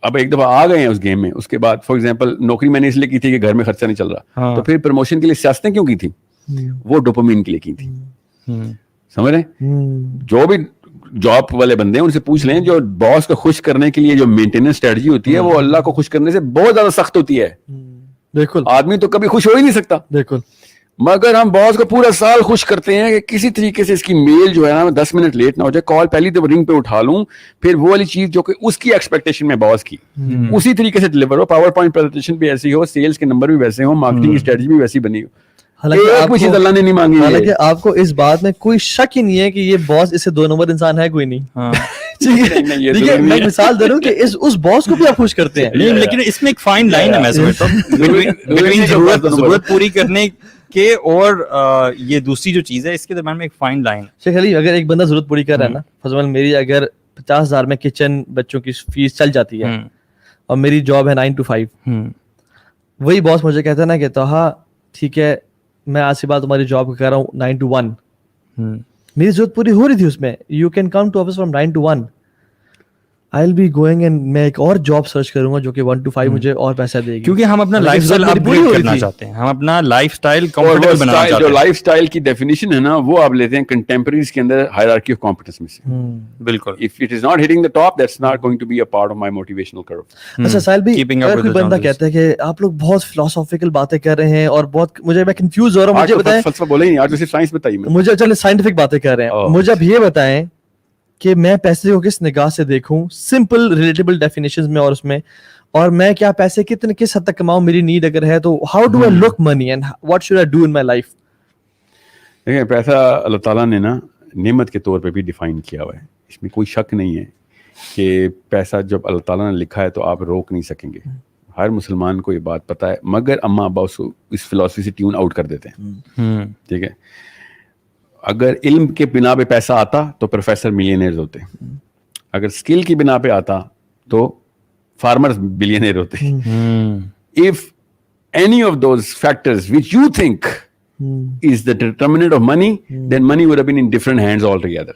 [SPEAKER 1] اب ایک دفعہ آ گئے ہیں اس گیم میں. اس کے بعد فار ایگزامپل نوکری میں نے اس لیے کی تھی کہ گھر میں خرچہ نہیں چل رہا, تو پھر پروموشن کے لیے سیاستیں کیوں کی تھی؟ وہ ڈوپامین کے لیے کی تھی. سمجھ رہے ہیں؟ جو بھی جاب والے بندے ہیں ان سے پوچھ لیں, جو باس کو خوش کرنے کے لیے جو مینٹیننس اسٹریٹجی ہوتی ہے وہ اللہ کو خوش کرنے سے بہت زیادہ سخت ہوتی ہے.
[SPEAKER 2] بالکل,
[SPEAKER 1] آدمی تو کبھی خوش ہو ہی نہیں سکتا.
[SPEAKER 2] بالکل.
[SPEAKER 1] مگر ہم باس کو پورا سال خوش کرتے ہیں کہ کسی طریقے سے اس کی میل جو ہے نا 10 منٹ لیٹ نہ ہو جائے, کال پہلی تو رنگ پہ اٹھا لوں, پھر وہ والی چیز جو کہ اس کی ایکسپیکٹیشن میں باس کی اسی طریقے سے ڈلیور ہو. پاور پوائنٹ پریزنٹیشن بھی ایسی ہو, سیلز کے نمبر بھی ویسے ہو, مارکیٹنگ کی اسٹریٹجی بھی ویسی بنی ہو. حالانکہ اللہ نے نہیں مانگی.
[SPEAKER 2] حالانکہ آپ کو اس بات میں کوئی شک ہی نہیں ہے کہ یہ باس اس سے 2 نمبر انسان ہے کوئی نہیں. میں مثال دے رہا ہوں کہ اس باس کو بھی آپ خوش کرتے ہیں,
[SPEAKER 3] لیکن اس میں ایک فائن لائن ہے. میں سمجھتا ہوں ضرورت پوری کرنے کے اور یہ دوسری جو چیز ہے اس کے درمیان میں ایک فائن لائن.
[SPEAKER 2] شیخ علی, اگر ایک بندہ ضرورت پوری کر رہا ہے نا, فضل میری اگر 50,000 میں کچن بچوں کی فیس چل جاتی ہے اور میری جاب ہے 9 to 5, وہی باس مجھے کہتا ہے نا کہ توہا ٹھیک ہے میں آج سے بعد تمہاری جاب کر رہا ہوں 9 to 1, میری ضرورت پوری ہو رہی تھی اس میں. You can come to office from 9 to 1, I'll be going and میں ایک اور جاب سرچ کروں گا جو کہ 1 to 5 مجھے اور پیسہ دے گی,
[SPEAKER 3] کیونکہ ہم اپنا لائف اسٹائل اپ گریڈ کرنا چاہتے ہیں. ہم اپنا لائف اسٹائل کمفرٹیبل بنانا چاہتے ہیں.
[SPEAKER 1] جو لائف اسٹائل کی ڈیفینیشن ہے نا وہ آپ لیتے ہیں کنٹمپریریز کے اندر ہائرارکی آف کمپیٹنس میں سے.
[SPEAKER 3] بالکل.
[SPEAKER 1] If it is not hitting the top, that's not going to be a part of my motivational curve.
[SPEAKER 2] اچھا ساحل بھی, اگر کوئی بندہ کہتا ہے کہ آپ لوگ بہت فلسافیکل باتیں کر رہے ہیں اور بہت مجھے میں کنفیوز ہو رہا ہوں, مجھے بتائیں.
[SPEAKER 1] فلسفہ بولے ہی نہیں, آج صرف سائنس بتائیے.
[SPEAKER 2] مجھے چلے سائنٹیفک باتیں کر رہے ہیں, مجھے اب یہ بتائیں کہ میں پیسے کو کس نگاہ سے دیکھوں, سمپل ریلیٹیبل ڈیفینیشنز میں, اور اس میں اور میں کیا پیسے کس حد تک کماؤں, میری نیڈ اگر ہے تو how do I look money and what should I do in my life.
[SPEAKER 1] دیکھیں پیسہ اللہ تعالیٰ نے نا نعمت کے طور پہ بھی ڈیفائن کیا ہوا ہے, اس میں کوئی شک نہیں ہے کہ پیسہ جب اللہ تعالیٰ نے لکھا ہے تو آپ روک نہیں سکیں گے. ہر مسلمان کو یہ بات پتہ ہے, مگر اماں ابا اس فلاسفی سے ٹیون آؤٹ کر دیتے ہیں. ٹھیک ہے, اگر علم کے بنا پہ پیسہ آتا تو پروفیسر ملینئرز ہوتے, اگر اسکل کی بنا پہ آتا تو فارمرز بلینئر ہوتے. If any of those factors which you think is the determinant of money, then money would have been in different hands altogether.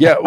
[SPEAKER 1] Yeah,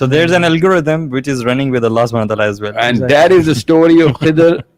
[SPEAKER 3] So there's an algorithm which is running with Allah subhanahu wa ta'ala as well.
[SPEAKER 1] And that is the story of Khidr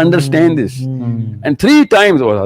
[SPEAKER 1] understand this. And 3 times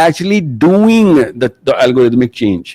[SPEAKER 1] actually doing the algorithmic change.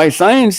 [SPEAKER 1] By science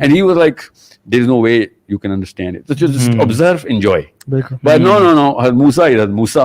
[SPEAKER 1] And he was like, there is no way you can understand it. So just observe, enjoy. But no, Musa is Musa.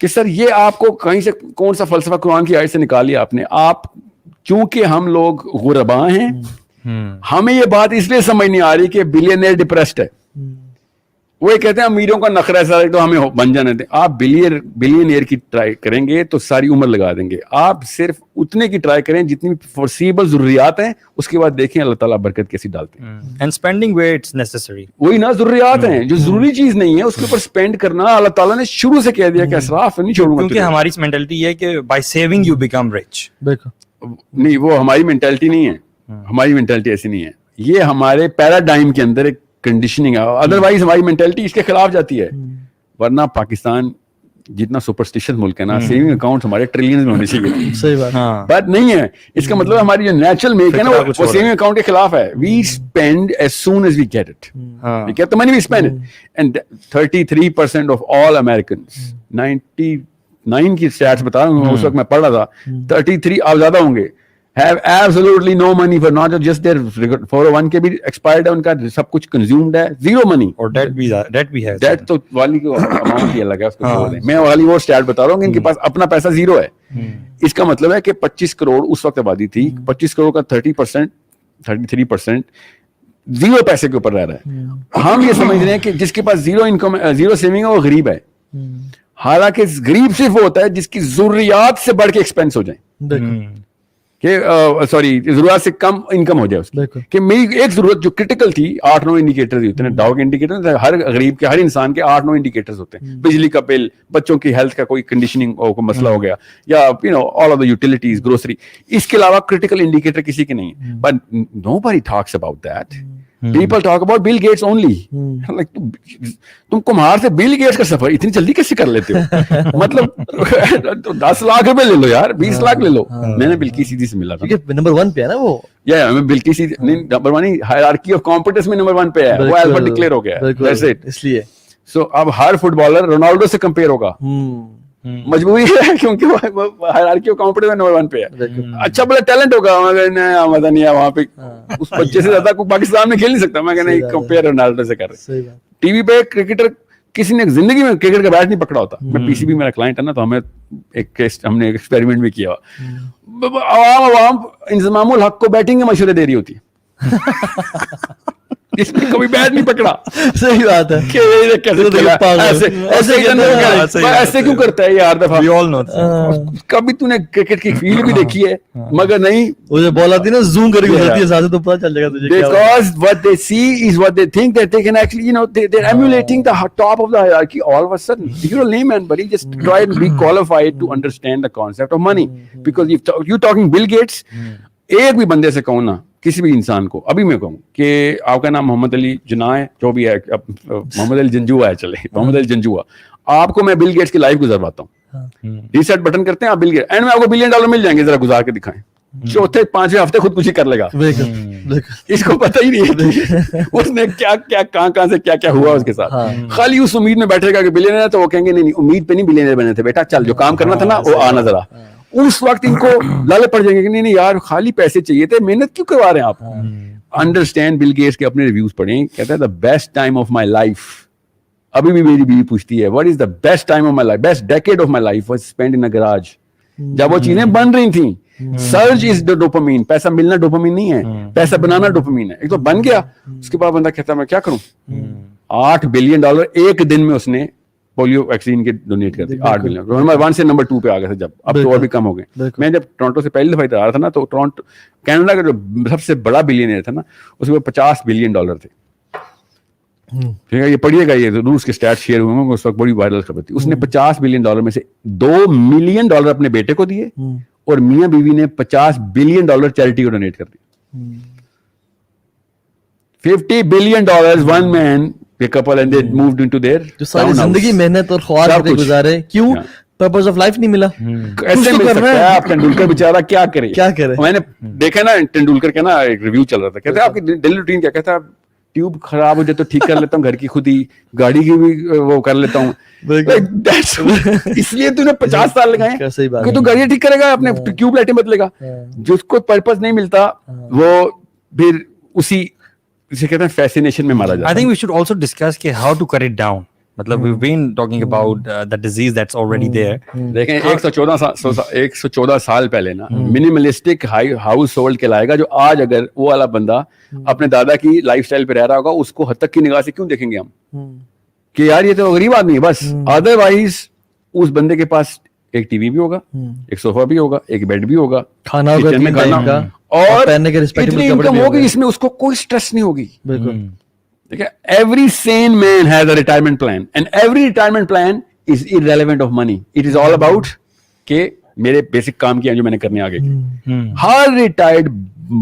[SPEAKER 1] کہ سر یہ آپ کو کہیں سے کون سا فلسفہ قرآن کی آیت سے نکال لیا آپ نے. آپ چونکہ ہم لوگ غربا ہیں, ہمیں یہ بات اس لیے سمجھ نہیں آ رہی کہ بلینئر ڈپریسڈ ہے. وہ یہ کہتے ہیں امیروں کا نخرہ ہے سارے تو ہمیں بن جانے دیں. آپ بلینئر کی ٹرائی کریں گے تو ساری عمر لگا دیں گے. آپ صرف اتنے کی ٹرائی کریں جتنی فورسیبل ضروریات ہیں, اس کے بعد دیکھیں اللہ تعالیٰ برکت کیسی ڈالتے ہیں.
[SPEAKER 3] And spending where it's necessary,
[SPEAKER 1] وہی نا ضروریات ہیں, جو ضروری چیز نہیں ہے اس کے اوپر اسپینڈ کرنا اللہ تعالیٰ نے شروع سے کہہ دیا کہ اسراف نہیں چھوڑوں گا.
[SPEAKER 3] کیونکہ ہماری مینٹلٹی یہ ہے کہ by saving you become rich.
[SPEAKER 1] نہیں, وہ ہماری مینٹلٹی نہیں ہے, ہماری مینٹلٹی ایسی نہیں ہے. یہ ہمارے پیراڈائم کے اندر ایک کنڈیشننگ ہے, ادروائز ہماری مینٹلٹی اس کے خلاف جاتی ہے. ورنہ پاکستان جتنا سپرسٹیشن ملک ہے نا, سیونگ اکاؤنٹ ہمارے ٹریلینز میں ہونے چاہیے.
[SPEAKER 2] صحیح بات,
[SPEAKER 1] بات نہیں ہے. اس کا مطلب ہماری جو نیچرل میک ہے نا وہ سیونگ اکاؤنٹ کے خلاف ہے. We spend as soon as we get it, we get the money we spend it. And 33% of all Americans, 99 کی اسٹیٹس بتا رہا ہوں, اس وقت میں پڑھ رہا تھا, 33 آپ زیادہ ہوں گے, have absolutely no money for not just their 401 کے بھی ایکسپائرڈ ہے, ان کا سب کچھ کنزیومڈ ہے, زیرو منی.
[SPEAKER 3] اور ڈیٹ بھی ہے.
[SPEAKER 1] ڈیٹ تو والی کو اماؤنٹ ہی الگ ہے, اس کو چھوڑ دیں. میں والی وہ اسٹیٹ بتا رہا ہوں کہ ان کے پاس اپنا پیسہ زیرو ہے. اس کا مطلب ہے کہ 25 کروڑ اس وقت آبادی تھی, 25 کروڑ کا 33% زیرو پیسے کے اوپر رہ رہا ہے. ہم یہ سمجھ رہے ہیں کہ جس کے پاس زیرو انکم, زیرو سیونگ ہے, وہ غریب ہے. حالانکہ غریب صرف وہ ہوتا ہے جس کی ضروریات سے بڑھ کے ایکسپینس ہو جائیں, کہ سوری ضرورت سے کم انکم ہو جائے اس کی. کہ میری ایک ضرورت جو کرٹیکل تھی, 8-9 انڈیکیٹرز ہوتے ہیں, ڈاؤ کے انڈیکیٹر ہر غریب کے, ہر انسان کے 8-9 انڈیکیٹرز ہوتے ہیں. بجلی کا بل, بچوں کی ہیلتھ کا کوئی کنڈیشننگ کو مسئلہ ہو گیا, یا all of the utilities, grocery. اس کے علاوہ کرٹیکل انڈیکیٹر کسی کے نہیں ہے. But nobody talks about that. People talk about Bill Gates only. Like, تم کمہار سے بل گیٹس کا سفر اتنی جلدی کیسے کر لیتے ہو؟ مطلب 10 لاکھ روپے لے لو یار, 20 لاکھ لے لو. میں نے بلکی سیدھی سے ملا تھا,
[SPEAKER 2] نمبر 1 پہ ہے نا وہ.
[SPEAKER 1] یا میں بلکی سیدھی نہیں, نمبر 1 ہائرارکی آف کمپیٹنس میں نمبر 1 پہ ہے, وہ البرٹ ڈکلیئر ہو گیا ہے.
[SPEAKER 2] اس لیے
[SPEAKER 1] سو اب ہر فٹ بالر رونالڈو سے کمپیئر ہوگا, مجبوری ہے, کیونکہ وہ ہائرارکی آف کمپیٹنس میں نمبر 1 پہ ہے. اچھا بڑا ٹیلنٹ ہوگا, مگر مزہ نہیں ہے وہاں پہ, اس بچے سے زیادہ کوئی پاکستان میں کھیل نہیں سکتا. میں کہنا کمپیئر رونالڈو سے کر رہے. ٹی وی پہ کرکٹر کسی نے زندگی میں کرکٹ کا بیٹ نہیں پکڑا ہوتا. میں پی سی بی میرا کلائنٹ ہے نا, تو ہم نے ایکسپیریمنٹ بھی کیا. عوام انضمام الحق کو بیٹنگ کے مشورے دے رہی ہوتی ہے, اس نے کبھی بیٹ نہیں پکڑا.
[SPEAKER 2] صحیح بات ہے,
[SPEAKER 1] ایسے کیوں کرتا ہے یار دفعہ. کبھی تو نے کرکٹ کی فیلڈ بھی دیکھی ہے, مگر نہیں,
[SPEAKER 2] وہ بال آتی ہے نا زوم کر کے گزرتی ہے ساتھ, تو پتہ چل جائے گا تجھے.
[SPEAKER 1] Because what they see is what they think that they can actually, they're emulating the top of the hierarchy all of a sudden. You're a layman, buddy. Just try and be qualified to understand the concept of money. Because if you're talking Bill Gates, ایک بھی بندے سے کہوں نا, کسی بھی انسان کو ابھی میں کہوں کہ آپ کا نام محمد علی جناح ہے, جو بھی ہے, محمد علی جنجوا ہے, چلے محمد علی جنجوا, آپ کو میں بل گیٹس کی لائف گزرواتا ہوں. ریسیٹ بٹن کرتے ہیں آپ بل گیٹس, اینڈ میں آپ کو $1 بلین مل جائیں گے, ذرا گزار کے دکھائیں. چوتھے 5ویں ہفتے خود کچھ ہی کر لے گا, اس کو پتہ ہی نہیں ہے اس نے کیا کیا کہاں سے کیا کیا ہوا اس کے ساتھ. خالی اس امید میں بیٹھے گا کہ بلینئر ہے, تو وہ کہیں گے نہیں امید پہ نہیں بلینئر بنے تھے بیٹا, چل جو کام کرنا تھا نا وہ آنا ذرا. اس وقت ان کو لالے پڑ جائیں گے کہ نہیں یار خالی پیسے چاہیے تھے, محنت کیوں کروا رہے ہیں آپ. انڈرسٹینڈ بل گیٹس کے اپنے ریویوز پڑھیں, کہتا ہے the best time of my life. ابھی بھی میری بیوی پوچھتی ہے what is the best time of my life, best decade of my life was spend in grudge. جب وہ چیزیں بن رہی تھیں, سرج از ڈوپامین, پیسہ ملنا ڈوپامین نہیں ہے, پیسہ بنانا ڈوپامین ہے. ایک تو بن گیا, اس کے بعد بندہ کہتا ہے میں کیا کروں. $8 بلین ایک دن میں اس نے پولیو ویکسین کے ڈونیٹ کرتے, 8 بلین. نمبر 1 سے نمبر 2 پہ آ گئے تھے جب, اب تو اور بھی کم ہو گئے. میں جب ٹورنٹو سے پہلی دفعہ ادھر آ رہا تھا نا, تو ٹورنٹو کینیڈا کا جو سب سے بڑا بلینئر تھا نا, اس میں $50 بلین تھے. ٹھیک ہے, یہ پڑھیے گا, یہ روس کے اسٹیٹ شیئر ہوئے ہیں, اس وقت بڑی وائرل خبر تھی. اس نے $50 بلین میں سے $2 ملین اپنے بیٹے کو دیے, اور میاں بیوی نے $50 بلین چیریٹی کو ڈونیٹ کر دیے. $50 billion one man couple and they moved into their
[SPEAKER 2] جو ساری زندگی محنت اور خوار کرتے گزارے, کیوں پرپز آف لائف نہیں ملا.
[SPEAKER 1] ایسے مل سکتا ہے. آپ ٹینڈولکر بیچارہ کیا کرے. میں نے دیکھا نا ٹینڈولکر کا نا ایک ریویو چل رہا تھا, کہتے ہیں آپ کی ڈیلی روٹین کیا, کہتا ہے ٹیوب خراب ہو جائے تو ٹھیک کر لیتا ہوں, گھر کی خود ہی, گاڑی کی بھی وہ کر لیتا ہوں. اس لیے تو نے 50 سال لگائے کہ تو گاڑی ٹھیک کرے گا, اپنے ٹیوب لائٹیں بدلے گا. جس کو پرپز نہیں ملتا وہ پھر اسی اسے کہتے ہیں فیسینیشن میں مارا جاتا ہے.
[SPEAKER 3] I think we should also discuss کہ how to cut it down. مطلب we've been talking about the disease that's already there.
[SPEAKER 1] دیکھیں 114 سال پہلے نا منیملسٹک ہاؤس ہولڈ کہلائے گا جو آج اگر وہ والا بندہ اپنے دادا کی لائف سٹائل پہ رہ رہا ہوگا اس کو حد تک کی نگاہ سے کیوں دیکھیں گے ہم کہ یار یہ تو غریب آدمی ہے بس. ادر وائز اس بندے کے پاس ایک ٹی وی بھی ہوگا, ایک صوفہ بھی ہوگا, ایک بیڈ بھی ہوگا,
[SPEAKER 2] کھانا ہوگا
[SPEAKER 1] اور اتنی انکم ہوگی جس میں اس کو کوئی اسٹریس نہیں ہوگی.
[SPEAKER 2] بالکل.
[SPEAKER 1] Every sane man has a retirement plan and every retirement plan is irrelevant of money. It is all about کہ میرے بیسک کام کیا جو میں نے کرنے آگے کی. ہر ریٹائرڈ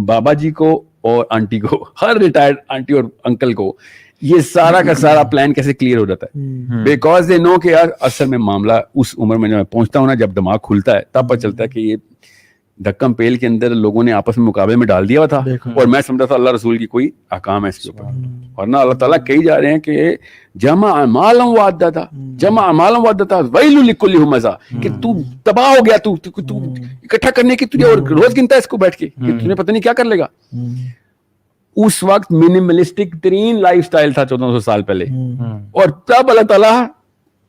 [SPEAKER 1] بابا جی کو اور آنٹی کو, ہر ریٹائرڈ آنٹی اور انکل کو یہ سارا کا سارا پلان کیسے کلیئر ہو جاتا ہے بیکاز دے نو کہ یار اصل میں معاملہ اس عمر میں جب میں پہنچتا ہوں نا, جب دماغ کھلتا ہے تب پتہ چلتا ہے کہ یہ دھکم پیل کے اندر لوگوں نے آپس میں مقابلے میں ڈال دیا ہوا تھا اور میں سمجھتا تھا اللہ رسول کی کوئی احکام ہے اس کے اوپر, اور نہ اللہ تعالیٰ کہی جا رہے ہیں کہ جمع اعمالهم وعدتا ویل لکل ہمزہ, کہ تو تباہ ہو گیا, تو اکٹھا کرنے کی تجھے اور روز گنتا ہے اس کو بیٹھ کے کہ تجھے پتہ نہیں کیا کر لے گا. اس وقت منیملسٹک ترین لائف سٹائل تھا 1400 سال پہلے, اور تب اللہ تعالیٰ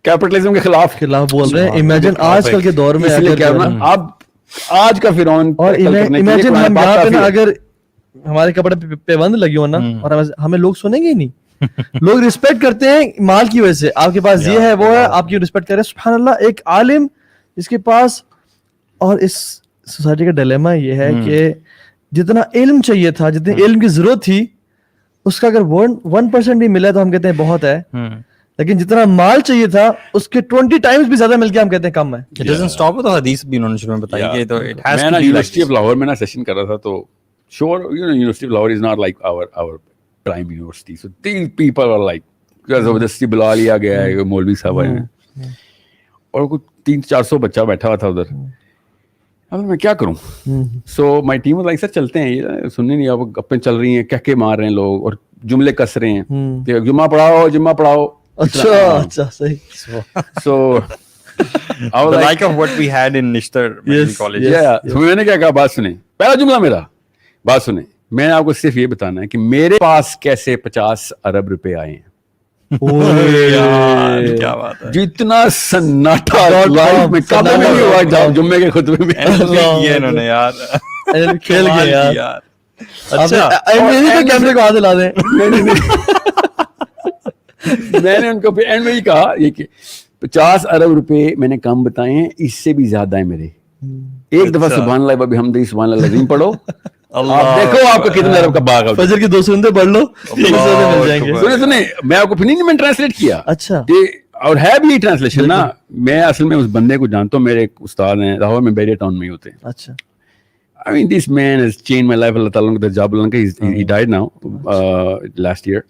[SPEAKER 1] کیپٹلزم کے خلاف
[SPEAKER 2] بول رہے ہیں. امیجن آج کل کے دور میں
[SPEAKER 1] اب آج کا فرعون, اور
[SPEAKER 2] امیجن ہم یہاں پہ نا اگر ہمارے کپڑے پہ بند لگی ہو نا اور ہمیں لوگ سنیں گے ہی نہیں. لوگ رسپیکٹ کرتے ہیں مال کی وجہ سے, آپ کے پاس یہ ہے وہ ہے, آپ کی رسپیکٹ کرے. سبحان اللہ, ایک عالم جس کے پاس, اور اس سوسائٹی کا ڈیلیما یہ ہے کہ جتنا علم چاہیے تھا, جتنے علم کی ضرورت تھی, اس کا اگر 1% بھی ملا تو ہم کہتے ہیں بہت ہے, لیکن جتنا مال چاہیے تھا اس کے 20 ٹائمز بھی زیادہ مل کے ہم کہتے ہیں کم ہے.
[SPEAKER 3] It doesn't stop with the حدیث بھی انہوں نے شروع میں بتائی کہ تو it has to be.
[SPEAKER 1] میں یونیورسٹی آف لاہور میں نا سیشن کر رہا تھا, تو sure you know University of Lahore is not like our prime university, so these people are like زبردستی بلا لیا گیا ہے, مولوی صاحب آئے ہیں اور کچھ 300-400 بچہ بیٹھا ہوا تھا ادھر. اب میں کیا کروں, سو مائی ٹیم واز لائک سر چلتے ہیں, یہ سننے نہیں, اب گپیں چل رہی ہیں, کہہ کے مار رہے ہیں لوگ اور جملے کس رہے ہیں کہ جمعہ پڑھاؤ.
[SPEAKER 2] اچھا صحیح.
[SPEAKER 1] So I was
[SPEAKER 3] like of what we had in Nishtar college.
[SPEAKER 1] Yeah, میں نے کیا کہا, بات سنیں, پہلا جملہ میرا, بات سنیں, میں نے آپ کو صرف یہ بتانا ہے کہ میرے پاس کیسے 50 ارب روپے آئے ہیں.
[SPEAKER 3] کیا بات ہے,
[SPEAKER 1] جتنا سناٹا لائف میں کبھی نہیں ہوا جمعے کے خطبے میں.
[SPEAKER 3] انہوں نے یار
[SPEAKER 2] کھیل گئے یار. اچھا کیمرے کو ہاتھ لا دیں.
[SPEAKER 1] میں نے ان کو اینڈ میں ہی کہا یہ کہ 50 ارب روپے میں نے کم بتائے ہیں, اس سے بھی زیادہ ہیں میرے. ایک دفعہ سبحان اللہ بحمدہ سبحان اللہ العظیم پڑھو, آپ دیکھو آپ کو کتنے ارب کا باغ ہے.
[SPEAKER 2] فجر کی 2 سنتے پڑھ لو, مل جائیں گے.
[SPEAKER 1] سنیں میں آپ کو نہیں, میں ٹرانسلیٹ کیا.
[SPEAKER 2] اچھا,
[SPEAKER 1] اور ہے بھی ٹرانسلیشن نا. میں اصل میں اس بندے کو جانتا ہوں, میرے ایک استاد ہیں لاہور میں, بیریا ٹاؤن میں ہی ہوتے ہیں.
[SPEAKER 2] اچھا.
[SPEAKER 1] I mean this man has changed my life. اللہ تعالیٰ کا جاب اللہ کا, he died now last year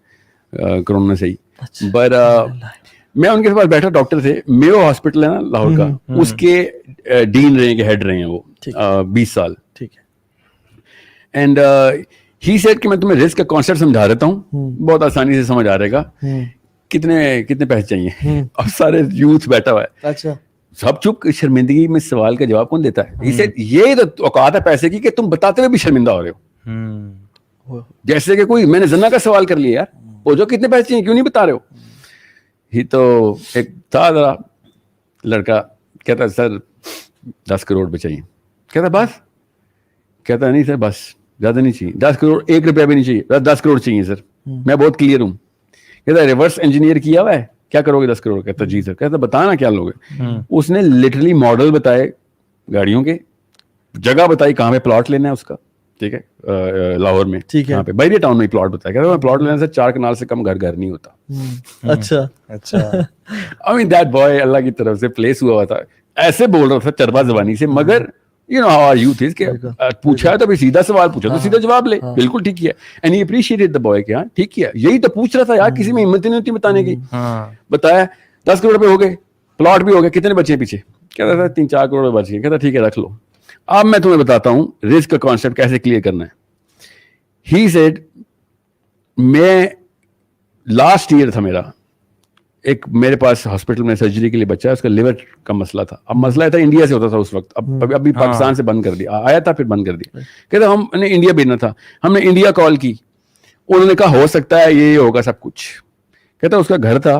[SPEAKER 1] corona سے ہی. But میں ان کے پاس بیٹھا, ڈاکٹر تھے, میو ہاسپٹل ہے نا لاہور کا, اس کے ڈین رہے ہیں, کہ ہیڈ رہے ہیں وہ 20 سال.
[SPEAKER 2] ٹھیک ہے.
[SPEAKER 1] اینڈ ہی سیڈ کہ میں تمہیں رسک کا کانسیپٹ سمجھا دیتا ہوں, بہت آسانی سے سمجھ آ رہے گا, کتنے پیسے چاہیے. اب سارے یوتھ بیٹھا ہوا ہے.
[SPEAKER 2] اچھا.
[SPEAKER 1] سب چپ, شرمندگی میں سوال کا جواب کون دیتا ہے. یہ تو اوقات ہے پیسے کی کہ تم بتاتے ہوئے بھی شرمندہ ہو رہے ہو. جیسے کہ کوئی میں نے زنا کا سوال کر لیا, یار وہ جو کتنے پیسے چاہیے کیوں نہیں بتا رہے ہو. ہی تو ایک تھا ذرا لڑکا, کہتا سر 10 کروڑ روپے چاہیے. کہتا بس, کہتا نہیں سر بس زیادہ نہیں چاہیے, 10 کروڑ 1 روپیہ بھی نہیں چاہیے, 10 کروڑ چاہیے سر, میں بہت کلیئر ہوں. کہتا ریورس انجینئر کیا ہوا ہے, کیا کرو گے 10 کروڑ. کہتا جی سر. کہتا بتانا کیا لوگے. اس نے لٹرلی ماڈل بتائے گاڑیوں کے, جگہ بتائی کہاں پہ پلاٹ لینا ہے اس کا, ٹھیک ہے, لاہور میں, یہاں پہ بیریا ٹاؤن میں پلاٹ بتایا. کہتا پلاٹ لینے سے 4 کنال سے کم گھر نہیں ہوتا.
[SPEAKER 2] اچھا.
[SPEAKER 1] I mean that boy اللہ کی طرف سے پلیس ہوا ہوا تھا, ایسے بول رہا تھا چربا زبانی سے, مگر you know how our youth is کہ پوچھا ہے تو بھی سیدھا سوال پوچھا تو سیدھا جواب لے. بالکل ٹھیک کیا. And he appreciated the boy کہ ہاں ٹھیک کیا, یہی تو پوچھ رہا تھا یار, کسی میں ہمت نہیں ہوتی بتانے کی. بتایا 10 کروڑ روپے ہو گئے, پلاٹ بھی ہو گئے, کتنے بچے پیچھے. کہتا تھا 3-4 کروڑ بچ گئے. کہتا ٹھیک ہے رکھ لو. اب میں تمہیں بتاتا ہوں رسک کا کانسیپٹ کیسے کلیئر کرنا ہے. ہی سیڈ میں لاسٹ ایئر تھا میرا, ایک میرے پاس ہاسپٹل میں سرجری کے لیے بچہ ہے, اس کا لیور کا مسئلہ تھا. اب مسئلہ تھا انڈیا سے ہوتا تھا اس وقت, ابھی پاکستان سے بند کر دیا, آیا تھا پھر بند کر دیا. کہتا ہم نے انڈیا بھیجنا تھا, ہم نے انڈیا کال کی, انہوں نے کہا ہو سکتا ہے یہ ہوگا سب کچھ. کہتا اس کا گھر تھا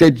[SPEAKER 1] that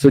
[SPEAKER 1] So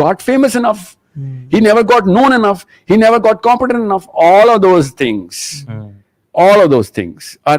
[SPEAKER 1] got famous enough, he never got known enough, he never got competent enough. All of those things are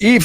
[SPEAKER 1] if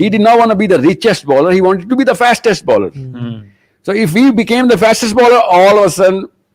[SPEAKER 1] He did not want to be the richest bowler, he wanted to be the fastest bowler. So if we became the fastest bowler, all of a sudden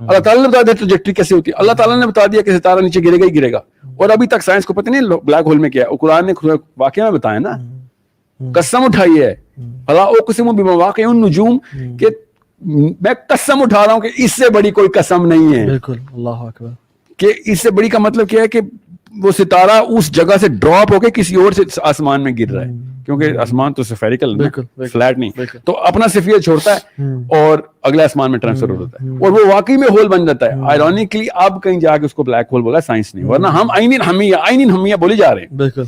[SPEAKER 1] اللہ تعالیٰ نے بتا دیا trajectory کیسے ہوتی ہے, اللہ تعالیٰ نے بتا دیا کہ ستارہ نیچے گرے گا ہی گرے گا, اور ابھی تک سائنس کو پتہ نہیں بلیک ہول میں کیا ہے. اور قرآن نے واقعہ میں بتایا نا, قسم اٹھائی ہے, فلا اقسم بمواقع النجوم, کہ میں قسم اٹھا رہا ہوں کہ اس سے بڑی کوئی قسم نہیں ہے.
[SPEAKER 2] بالکل, اللہ اکبر.
[SPEAKER 1] کہ اس سے بڑی کا مطلب کیا ہے کہ وہ ستارہ اس جگہ سے ڈراپ ہو کے کسی اور سے آسمان میں گر رہا ہے, کیونکہ آسمان تو سفیریکل ہے, فلیٹ نہیں, تو اپنا سفیر چھوڑتا ہے اور اگلے آسمان میں ٹرانسفر ہو جاتا ہے, اور وہ واقعی میں ہول بن جاتا ہے. آئرونیکلی اب کہیں جا کے اس کو بلیک ہول بولا سائنس نے, ورنہ ہم عین حمیہ بولے جا رہے ہیں.
[SPEAKER 2] بالکل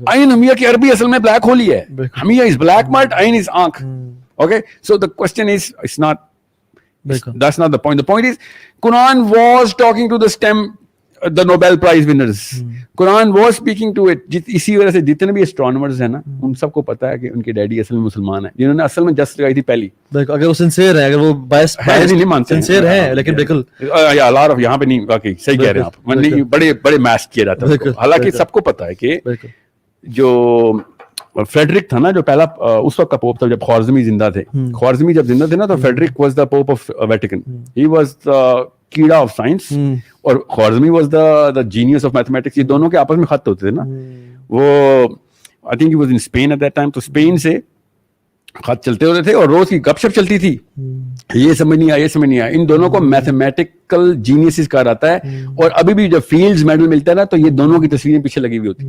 [SPEAKER 1] عین حمیہ کی عربی اصل میں بلیک ہول ہی ہے. حمیہ از بلیک مارٹ, عین از آنکھ. Okay, so the question is, that's not the point. The point is, Quran was talking to the Nobel Prize winners. Quran was speaking to it. اسی وجہ سے جتنے بھی astronomers ہیں نا, ان سب کو پتا ہے کہ ان کے ڈیڈی اصل میں مسلمان ہیں, جنہوں نے اصل میں جسٹ لگائی تھی پہلی.
[SPEAKER 2] اگر وہ سنسیئر ہیں, اگر وہ بائس
[SPEAKER 1] نہیں مانتے ہیں,
[SPEAKER 2] سنسیئر ہیں, لیکن بالکل
[SPEAKER 1] یہاں پہ نہیں, واقعی صحیح کہہ رہے ہیں آپ, بڑے میس کیا جاتا ہے. حالانکہ سب کو پتا ہے کہ جو فریڈرک تھا نا, جو پہلا اس وقت کا پوپ تھا جب خوارزمی زندہ تھے, خوارزمی جب زندہ تھے نا, تو Frederick was the pope of Vatican. He was the کیڑا آف سائنس, اور Khwarizmi was the genius of mathematics. یہ دونوں کے آپس میں خط ہوتے تھے نا. وہ I think he was in Spain at that time, تو اسپین سے خط چلتے ہوتے تھے اور روز کی گپ شپ چلتی تھی, یہ سمجھ نہیں آیا, یہ سمجھ نہیں آیا. ان دونوں کو میتھمیٹیکل جینیسز کہا جاتا ہے, اور ابھی بھی جب فیلڈز میڈل ملتا ہے نا, تو یہ دونوں کی تصویریں پیچھے لگی ہوئی ہوتی.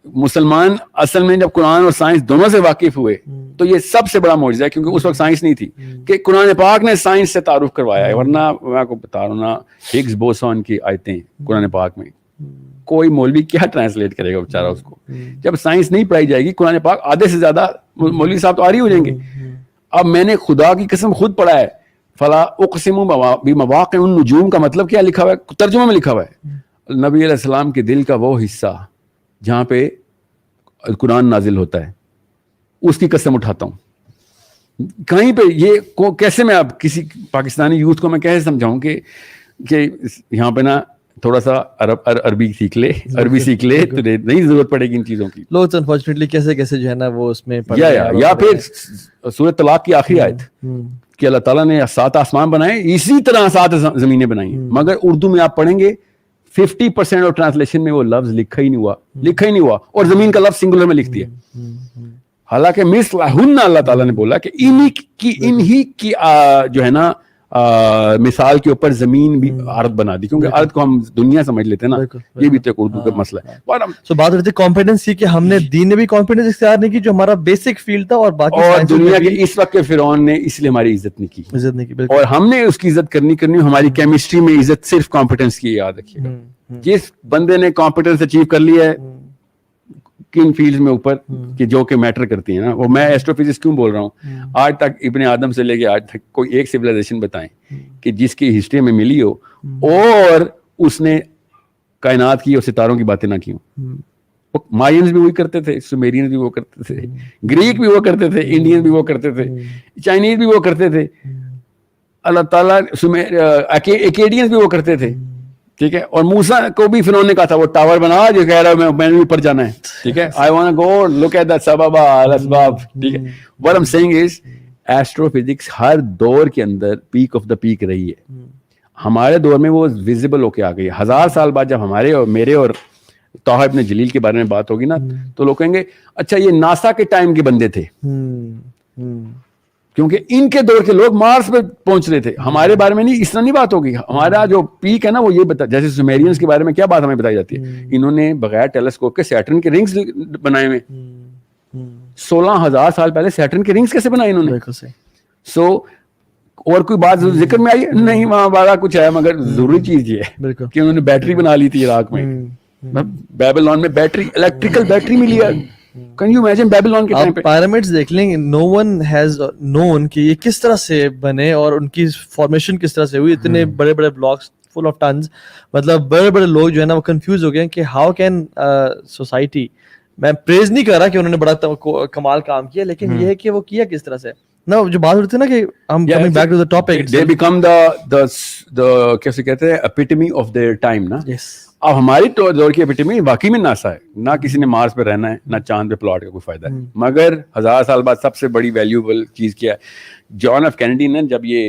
[SPEAKER 1] مسلمان اصل میں جب قرآن اور سائنس دونوں سے واقف ہوئے, تو یہ سب سے بڑا معجزہ ہے, کیونکہ اس وقت سائنس نہیں تھی, کہ قرآن پاک نے سائنس سے تعارف کروایا ہے. ورنہ میں آپ کو بتا رہا ہوں نا, ہگز بوسون کی آیتیں قرآن پاک میں, کوئی مولوی کیا ٹرانسلیٹ کرے گا بیچارہ اس کو. جب سائنس نہیں پڑھائی جائے گی, قرآن پاک آدھے سے زیادہ مولوی صاحب تو آری ہو جائیں گے. اب میں نے خدا کی قسم خود پڑھا ہے, فلا اقسم بمواقع النجوم کا مطلب کیا لکھا ہوا ہے, ترجمہ میں لکھا ہوا ہے, نبی علیہ السلام کے دل کا وہ حصہ جہاں پہ قرآن نازل ہوتا ہے, اس کی قسم اٹھاتا ہوں. کہیں پہ یہ کیسے میں اب کسی پاکستانی یوتھ کو میں کیسے سمجھاؤں کہ یہاں پہ نا تھوڑا سا عربی سیکھ لے, تو نہیں ضرورت پڑے گی ان چیزوں کی.
[SPEAKER 2] لوگ انفارچونیٹلی کیسے جو ہے نا وہ اس میں
[SPEAKER 1] یا پھر سورۃ طلاق کی آخری آیت کہ اللہ تعالیٰ نے 7 آسمان بنائے, اسی طرح 7 زمینیں بنائی, مگر اردو میں آپ پڑھیں گے 50% آف ٹرانسلیشن میں وہ لفظ لکھا ہی نہیں ہوا, اور زمین کا لفظ سنگولر میں لکھ دیا. حالانکہ مثلہن اللہ تعالیٰ نے بولا کہ انہی کی جو ہے نا مثال کے اوپر زمین بھی ارض بنا دی, کیونکہ ارض کو ہم دنیا سمجھ لیتے ہیں نا, یہ بھی تو ایک اردو کا مسئلہ ہے.
[SPEAKER 2] سو بات ہوتی ہے کانفیڈنس کی, کہ ہم نے دین نے بھی کانفیڈنس اختیار نہیں کی جو ہمارا بیسک فیلڈ تھا, اور باقی
[SPEAKER 1] اور دنیا کے اس وقت کے فرعون نے اس لیے ہماری عزت نہیں کی, اور ہم نے اس کی عزت کرنی. ہماری کیمسٹری میں عزت صرف کمپیٹنس کی, یاد رکھیے گا. جس بندے نے کمپیٹنس اچیو کر لی ہے کن فیلڈز میں اوپر کہ جو کہ میٹر کرتی ہیں نا, وہ میں ایسٹرو فزکس کیوں بول رہا ہوں, آج تک ابن آدم سے لے کے آج تک کوئی ایک سویلائزیشن بتائیں کہ جس کی ہسٹری میں ملی ہو اور اس نے کائنات کی اور ستاروں کی باتیں نہ کی ہوں. مائنز بھی وہی کرتے تھے, سومیرینز بھی وہ کرتے تھے, گریک بھی وہ کرتے تھے, انڈین بھی وہ کرتے تھے, چائنیز بھی وہ کرتے تھے, اللہ تعالیٰ ایکیڈینز بھی وہ کرتے تھے. ٹھیک ہے, اور موسیٰ کو بھی فرعون نے کہا تھا وہ ٹاور بنا جو کہہ رہا ہے میں نے اوپر جانا ہے. ٹھیک ہے, I want to go look at that سبب الاسباب. ٹھیک ہے, what I'm saying is astrophysics ہر دور کے اندر پیک آف دا پیک رہی ہے. ہمارے دور میں وہ ویزیبل ہو کے آ گئی. 1000 سال بعد جب ہمارے اور میرے اور طه ابن جلیل کے بارے میں بات ہوگی نا, تو لوگ کہیں گے اچھا یہ ناسا کے ٹائم کے بندے تھے, کیونکہ ان کے دور کے لوگ مارس پہ پہنچ رہے تھے. ہمارے بارے میں نہیں, اس طرح نہیں بات ہوگی. ہمارا جو پیک ہے نا وہ یہ بتا, جیسے سومیرینز کے بارے میں کیا بات ہمیں بتائی جاتی ہے, انہوں نے بغیر ٹیلیسکوپ کے سیٹرن کے رنگز بنائے ہوئے. 16,000 سال پہلے سیٹرن کے رنگز کیسے بنائے انہوں نے. سو اور کوئی بات ذکر میں آئی نہیں, وہاں بڑا کچھ ہے, مگر ضروری چیز یہ ہے کہ انہوں نے بیٹری بنا لی تھی عراق میں, بیبلون میں بیٹری, الیکٹریکل بیٹری ملی ہے. Can you imagine بیبلون کے ٹائم پہ
[SPEAKER 2] پyramids دیکھ لیں, no one has known کہ یہ کس طرح سے بنے اور ان کی فارمیشن کس طرح سے ہوئی. اتنے بڑے بڑے بلاکس فل آف ٹنز, مطلب بڑے بڑے لوگ جو ہے نا وہ کنفیوز ہو گئے کہ ہاؤ کین سوسائٹی, میں پریز نہیں کر رہا کہ انہوں نے بڑا کمال کام کیا, لیکن یہ ہے کہ وہ کیا کس طرح سے نا. جو بات ہوتی ہے نا کہ ہم coming back to the topic,
[SPEAKER 1] they become the کیسے کہتے ہیں epitome of their time نا. اب ہماری دور کی ایپیٹمی واقعی میں ناسا ہے, نہ کسی نے مارس پہ رہنا ہے, نہ چاند پہ پلاٹ کا کوئی فائدہ ہے. مگر 1000 سال بعد سب سے بڑی ویلیوبل چیز کیا ہے, جان ایف کینیڈی نے جب یہ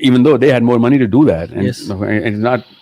[SPEAKER 1] even though they had more money to do that, and
[SPEAKER 2] yes.
[SPEAKER 1] It's not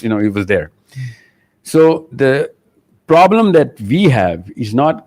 [SPEAKER 1] it was there. So the problem that we have is not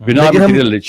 [SPEAKER 1] we're not material rich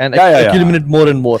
[SPEAKER 2] and accumulate more and more.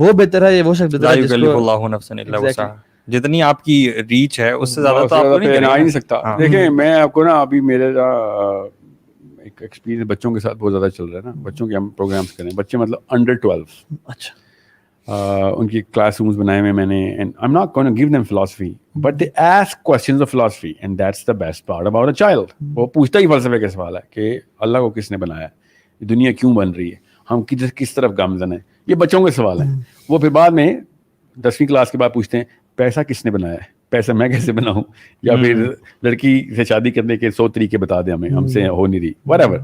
[SPEAKER 2] وہ بہتر ہے یا وہ شخص بہتر ہے جس کو
[SPEAKER 3] اللہ نفسا الا وسعها, جتنی آپ کی ریچ ہے اس سے زیادہ تو آپ کو نہیں
[SPEAKER 1] آ ہی نہیں سکتا. دیکھیں میں آپ کو نا ابھی میرے ایک ایکسپیرینس بچوں کے ساتھ بہت زیادہ چل رہا ہے نا, بچوں کے ہم پروگرامس کریں, بچے مطلب انڈر 12.
[SPEAKER 2] اچھا
[SPEAKER 1] ان کی کلاس رومز بنائے ہوئے میں نے, and I'm not going to give them philosophy, but they ask questions of philosophy, and that's the best part about a child. وہ پوچھتا ہی فلسفے کا سوال ہے کہ اللہ کو کس نے بنایا, یہ دنیا کیوں بن رہی ہے, ہم کس طرف گامزن ہیں, یہ بچوں کے سوال ہیں. وہ پھر بعد میں 10ویں کلاس کے بعد پوچھتے ہیں پیسہ کس نے بنایا ہے, پیسہ میں کیسے بناؤں, یا پھر لڑکی سے شادی کرنے کے 100 طریقے بتا دیں ہمیں, ہم سے ہو نہیں رہی, whatever.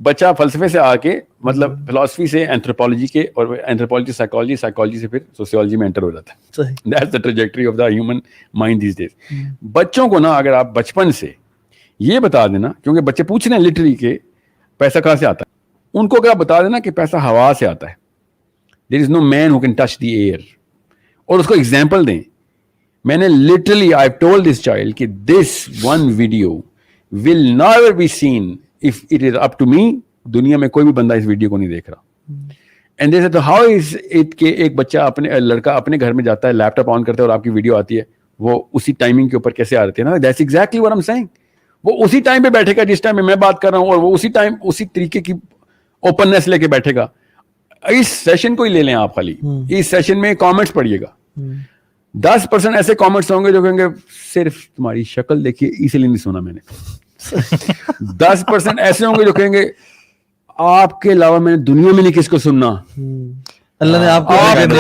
[SPEAKER 1] بچہ فلسفے سے آ کے مطلب فلاسفی سے اینتھروپولوجی کے, اور اینتھروپولوجی سائیکالوجی, سائیکالوجی سے پھر سوسیولوجی میں انٹر ہو جاتا ہے. That's the trajectory of the human mind these days. بچوں کو نا اگر آپ بچپن سے یہ بتا دینا, کیونکہ بچے پوچھ رہے ہیں لٹرلی کہ پیسہ کہاں سے آتا ہے, ان کو اگر آپ بتا دینا کہ پیسہ ہوا سے آتا ہے, there is no man who can touch the air, اور اس کو ایگزامپل دیں. میں نے literally I told this child کہ this one video will never be seen if it is up to me. دنیا میں کوئی بھی بندہ اس ویڈیو کو نہیں دیکھ رہا. And they said how is it کہ ایک بچہ اپنے لڑکا اپنے گھر میں جاتا ہے, لیپ ٹاپ آن کرتا ہے اور آپ کی ویڈیو آتی ہے, وہ اسی ٹائمنگ کے اوپر کیسے آ رہتی ہے نا. That's exactly what I'm saying. وہ اسی ٹائم پہ بیٹھے گا جس ٹائم میں بات کر رہا ہوں, اور وہ اسی ٹائم اسی طریقے کی اوپننیس لے کے بیٹھے گا. اس سیشن کو ہی لے لیں آپ, خالی اس سیشن میں کامنٹس پڑھیے گا. 10% ایسے کامنٹس ہوں گے جو کہیں گے صرف تمہاری شکل دیکھیے اس لیے نہیں سنا میں نے. 10% ایسے ہوں گے جو کہیں گے آپ کے علاوہ میں نے دنیا میں نہیں کس کو سننا,
[SPEAKER 2] اللہ نے آپ
[SPEAKER 1] کو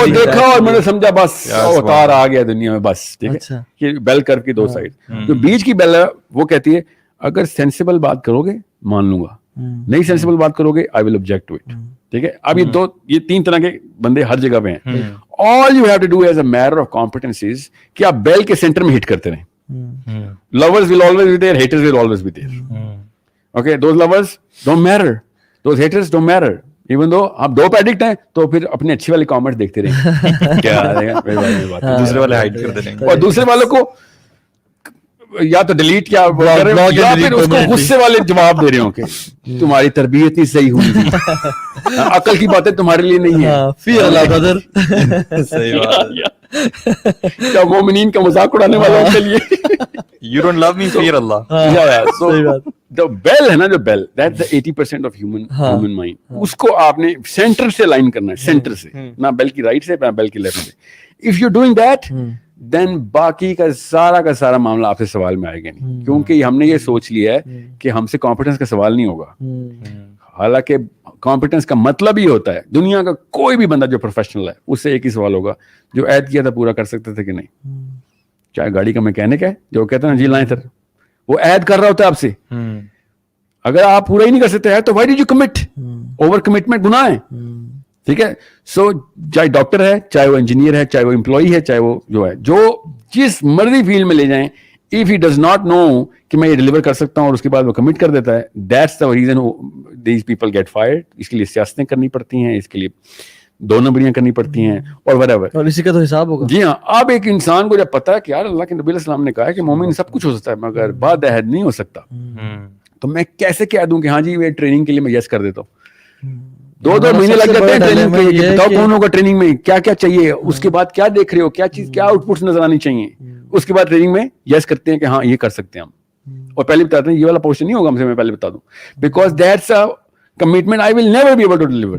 [SPEAKER 1] دیکھا اور میں نے سمجھا بس اوتار آ گیا دنیا میں. بس ٹھیک ہے کہ بیل کرو کی 2 سائڈ, جو بیچ کی بیل ہے وہ کہتی ہے اگر سینسیبل بات کرو گے مان لوں گا, نہیں سینسیبل بات کرو گے آئی ول آبجیکٹ ٹو اٹ. ٹھیک ہے, اب یہ 3 طرح کے بندے ہر جگہ پہ ہیں. All you have to do is a matter of competence is کہ آپ بیل کے سینٹر میں ہٹ کرتے رہیں. Lovers will always be there, haters will always be there. Okay, those lovers don't matter, those haters don't matter. Even though آپ dope addict ہیں تو پھر اپنے اچھی والے کامنٹس دیکھتے رہیں, کیا دوسرے والے ہائڈ کر دیں, اور دوسرے والوں کو یا تو ڈیلیٹ یا پھر اس کو غصے والے جواب دے رہے ہوں کہ تمہاری تربیت نہیں صحیح ہوئی تھی, عقل کی باتیں تمہارے لیے نہیں ہیں.
[SPEAKER 2] فی اللہ بدر,
[SPEAKER 3] صحیح بات,
[SPEAKER 1] کیا مومنین کا مذاق اڑانے والوں کے لیے
[SPEAKER 3] you don't love me fear Allah.
[SPEAKER 1] So the bell ہے نا, جو bell, that's the 80% of human mind. اس کو آپ نے سینٹر سے لائن کرنا ہے, سینٹر سے, نہ بیل کی رائٹ سے نہ بیل کی لیفٹ سے. If you're doing that, then باقی کا سارا معاملہ آپ سے سوال میں آئے گا نہیں, کیونکہ ہم نے یہ سوچ لیا ہے کہ ہم سے کمپیٹنس کا سوال نہیں ہوگا. حالانکہ کمپیٹنس کا مطلب ہی ہوتا ہے, دنیا کا کوئی بھی بندہ جو پروفیشنل ہے اس سے ایک ہی سوال ہوگا, جو عہد کیا تھا پورا کر سکتے تھے کہ نہیں. چاہے گاڑی کا میکینک ہے جو کہتا ہے جی لائیں سر, وہ عہد کر رہا ہوتا ہے آپ سے. اگر آپ پورا ہی نہیں کر سکتے تو why did you commit, over commitment گناہ ہے. ٹھیک ہے, سو چاہے ڈاکٹر ہے, چاہے وہ انجینئر ہے, چاہے وہ امپلائی ہے, چاہے وہ جو ہے, جو جس مرضی فیلڈ میں لے جائیں, if he does not know کہ میں یہ ڈیلیور کر سکتا ہوں اور اس کے بعد وہ کمٹ کر دیتا ہے, that's the reason these people get fired. اس کے لیے سیاستیں کرنی پڑتی ہیں, اس کے لیے 2 نمبریاں کرنی پڑتی ہیں, اور whatever,
[SPEAKER 2] اور اسی کا تو حساب ہوگا.
[SPEAKER 1] جی ہاں. اب ایک انسان کو جب پتا ہے کہ یار اللہ کے نبی علیہ السلام نے کہا ہے کہ مومن سب کچھ ہو سکتا ہے مگر بعد عہد نہیں ہو سکتا, تو میں کیسے کہہ دوں کہ ہاں جی یہ ٹریننگ کے لیے میں یس کر دیتا ہوں. 2 مہینے لگ جاتے ہیں ٹریننگ کے لیے, بتاؤ کون ہوگا ٹریننگ میں, کیا کیا چاہیے, اس کے بعد کیا دیکھ رہے ہو, کیا چیز, کیا آؤٹ پٹس نظر آنی چاہیے. اس کے بعد ٹریننگ میں یس کرتے ہیں کہ ہاں یہ کر سکتے ہیں ہم, اور پہلے بتاتے ہیں یہ والا پورشن نہیں ہوگا ہم سے, میں پہلے بتا دوں, because that's a commitment I will never be able to deliver.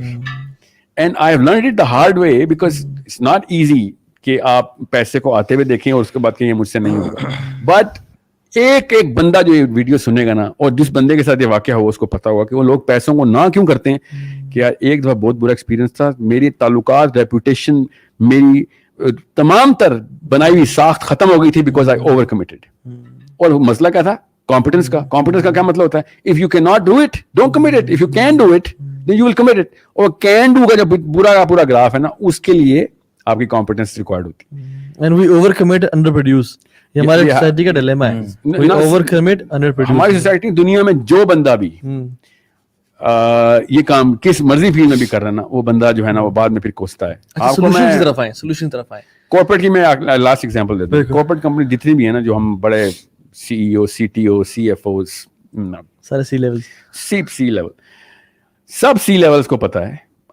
[SPEAKER 1] And I have learned it the hard way, because it's not easy کہ آپ پیسے کو آتے ہوئے دیکھیں اور اس کے بعد کہ یہ مجھ سے نہیں ہوگا. بٹ ایک بندہ جو یہ ویڈیو سنے گا نا, اور جس بندے کے ساتھ یہ واقعہ ہو اس کو پتا ہوگا کہ وہ لوگ پیسوں کو نہ کیوں کرتے ہیں, کہ یار ایک دفعہ بہت برا ایکسپیرینس تھا, میری تعلقات, ریپوٹیشن, میری تمام تر بنائی ہوئی ساخت ختم ہو گئی تھی بیکاز آئی اوور کمیٹڈ. اور مسئلہ کیا تھا, کمپیٹنس کا. کمپیٹنس کا کیا مطلب ہوتا ہے, if you can not do it don't commit it, if you can do it then you will commit it. اور کین ڈو کا جو پورا گراف ہے نا, اس کے لیے آپ کی کمپیٹنس ریکوائرڈ ہوتی ہے.
[SPEAKER 2] And we over commit under produce, یہ ہماری سوسائٹی کا ڈیلیما ہے. We over commit under produce.
[SPEAKER 1] ہماری سوسائٹی دنیا میں جو بندہ بھی یہ کام کس مرضی فیلڈ میں بھی کر رہا ہے نا, وہ بندہ جو ہے نا وہ بعد میں پھر کوستا ہے. آپ کو میں
[SPEAKER 2] سولوشن کی طرف آئے,
[SPEAKER 1] کارپوریٹ کی میں لاسٹ ایگزامپل دیتا ہوں. کارپوریٹ کمپنی جتنی بھی ہے نا, جو ہم بڑے C E O, C T O, C F Os,
[SPEAKER 2] سارے سی لیول,
[SPEAKER 1] سب سی لیولس کو پتا ہے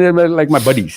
[SPEAKER 1] they're like my buddies.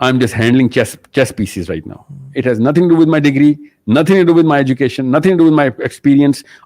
[SPEAKER 1] I'm just handling chess pieces right now. It has nothing to do with my degree, nothing to do with my education, nothing to do with my experience.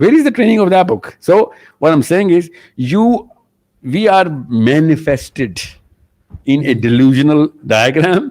[SPEAKER 1] Where is the training of that book? So what I'm saying is we are manifested in a delusional diagram,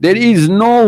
[SPEAKER 1] There is no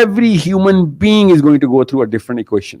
[SPEAKER 1] Every human being is going to go through a different equation.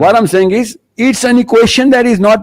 [SPEAKER 1] What I'm saying is it's an equation that is not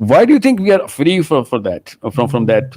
[SPEAKER 1] Why do you think we are free for that, from that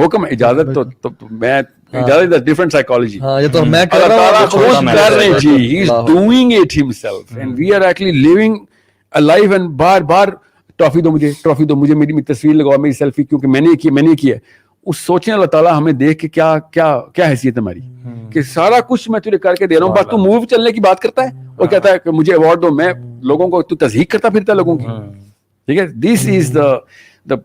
[SPEAKER 1] حکم اجازت تو میں اجازت different psychology.
[SPEAKER 2] ہاں یہ تو میں کر رہا ہوں,
[SPEAKER 1] خود کر رہے جی, he is doing it himself and we are actually living a life. And بار بار ٹرافی دو مجھے میری تصویر لگاؤ, میری سیلفی, کیونکہ میں نے کیا. اس سوچیں اللہ تعالیٰ ہمیں دیکھ کے کیا حیثیت ہے ہماری کہ سارا کچھ میں تجھے کر کے دے رہا ہوں, بس تو موو چلنے کی بات کرتا ہے اور کہتا ہے کہ مجھے ایوارڈ دو. میں لوگوں کو تو تضحیق کرتا پھرتا ہے لوگوں کی. ٹھیک ہے, دس از the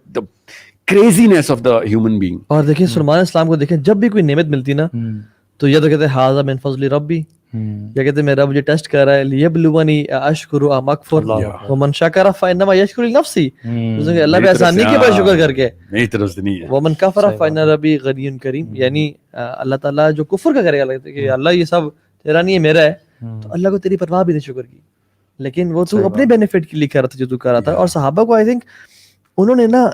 [SPEAKER 1] craziness of the human being.
[SPEAKER 2] اور دیکھیں سلیمان السلام کو دیکھیں, جب بھی کوئی نعمت ملتی نا تو یا تو کہتے ہیں ھذا من فضل ربی, یا کہتے ہیں میرا مجھے ٹیسٹ کر رہا ہے لیبلونی اشکر ام اکفر ومن شکر فانما یشکر لنفسی. اللہ پہ احسان نہیں کیا بس شکر کر کے,
[SPEAKER 1] نہیں طرف سے نہیں ہے.
[SPEAKER 2] ومن کفر فان ربی غنی کریم, یعنی اللہ تعالیٰ جو کفر کا کرے گا کہ اللہ یہ سب تیرا نہیں ہے میرا ہے, تو اللہ کو تیری پرواہ بھی نہیں شکر کی, لیکن وہ تو اپنے بینیفٹ کے لیے کر رہا تھا جو تو کر رہا تھا. اور صحابہ کو آئی تھنک انہوں نے نا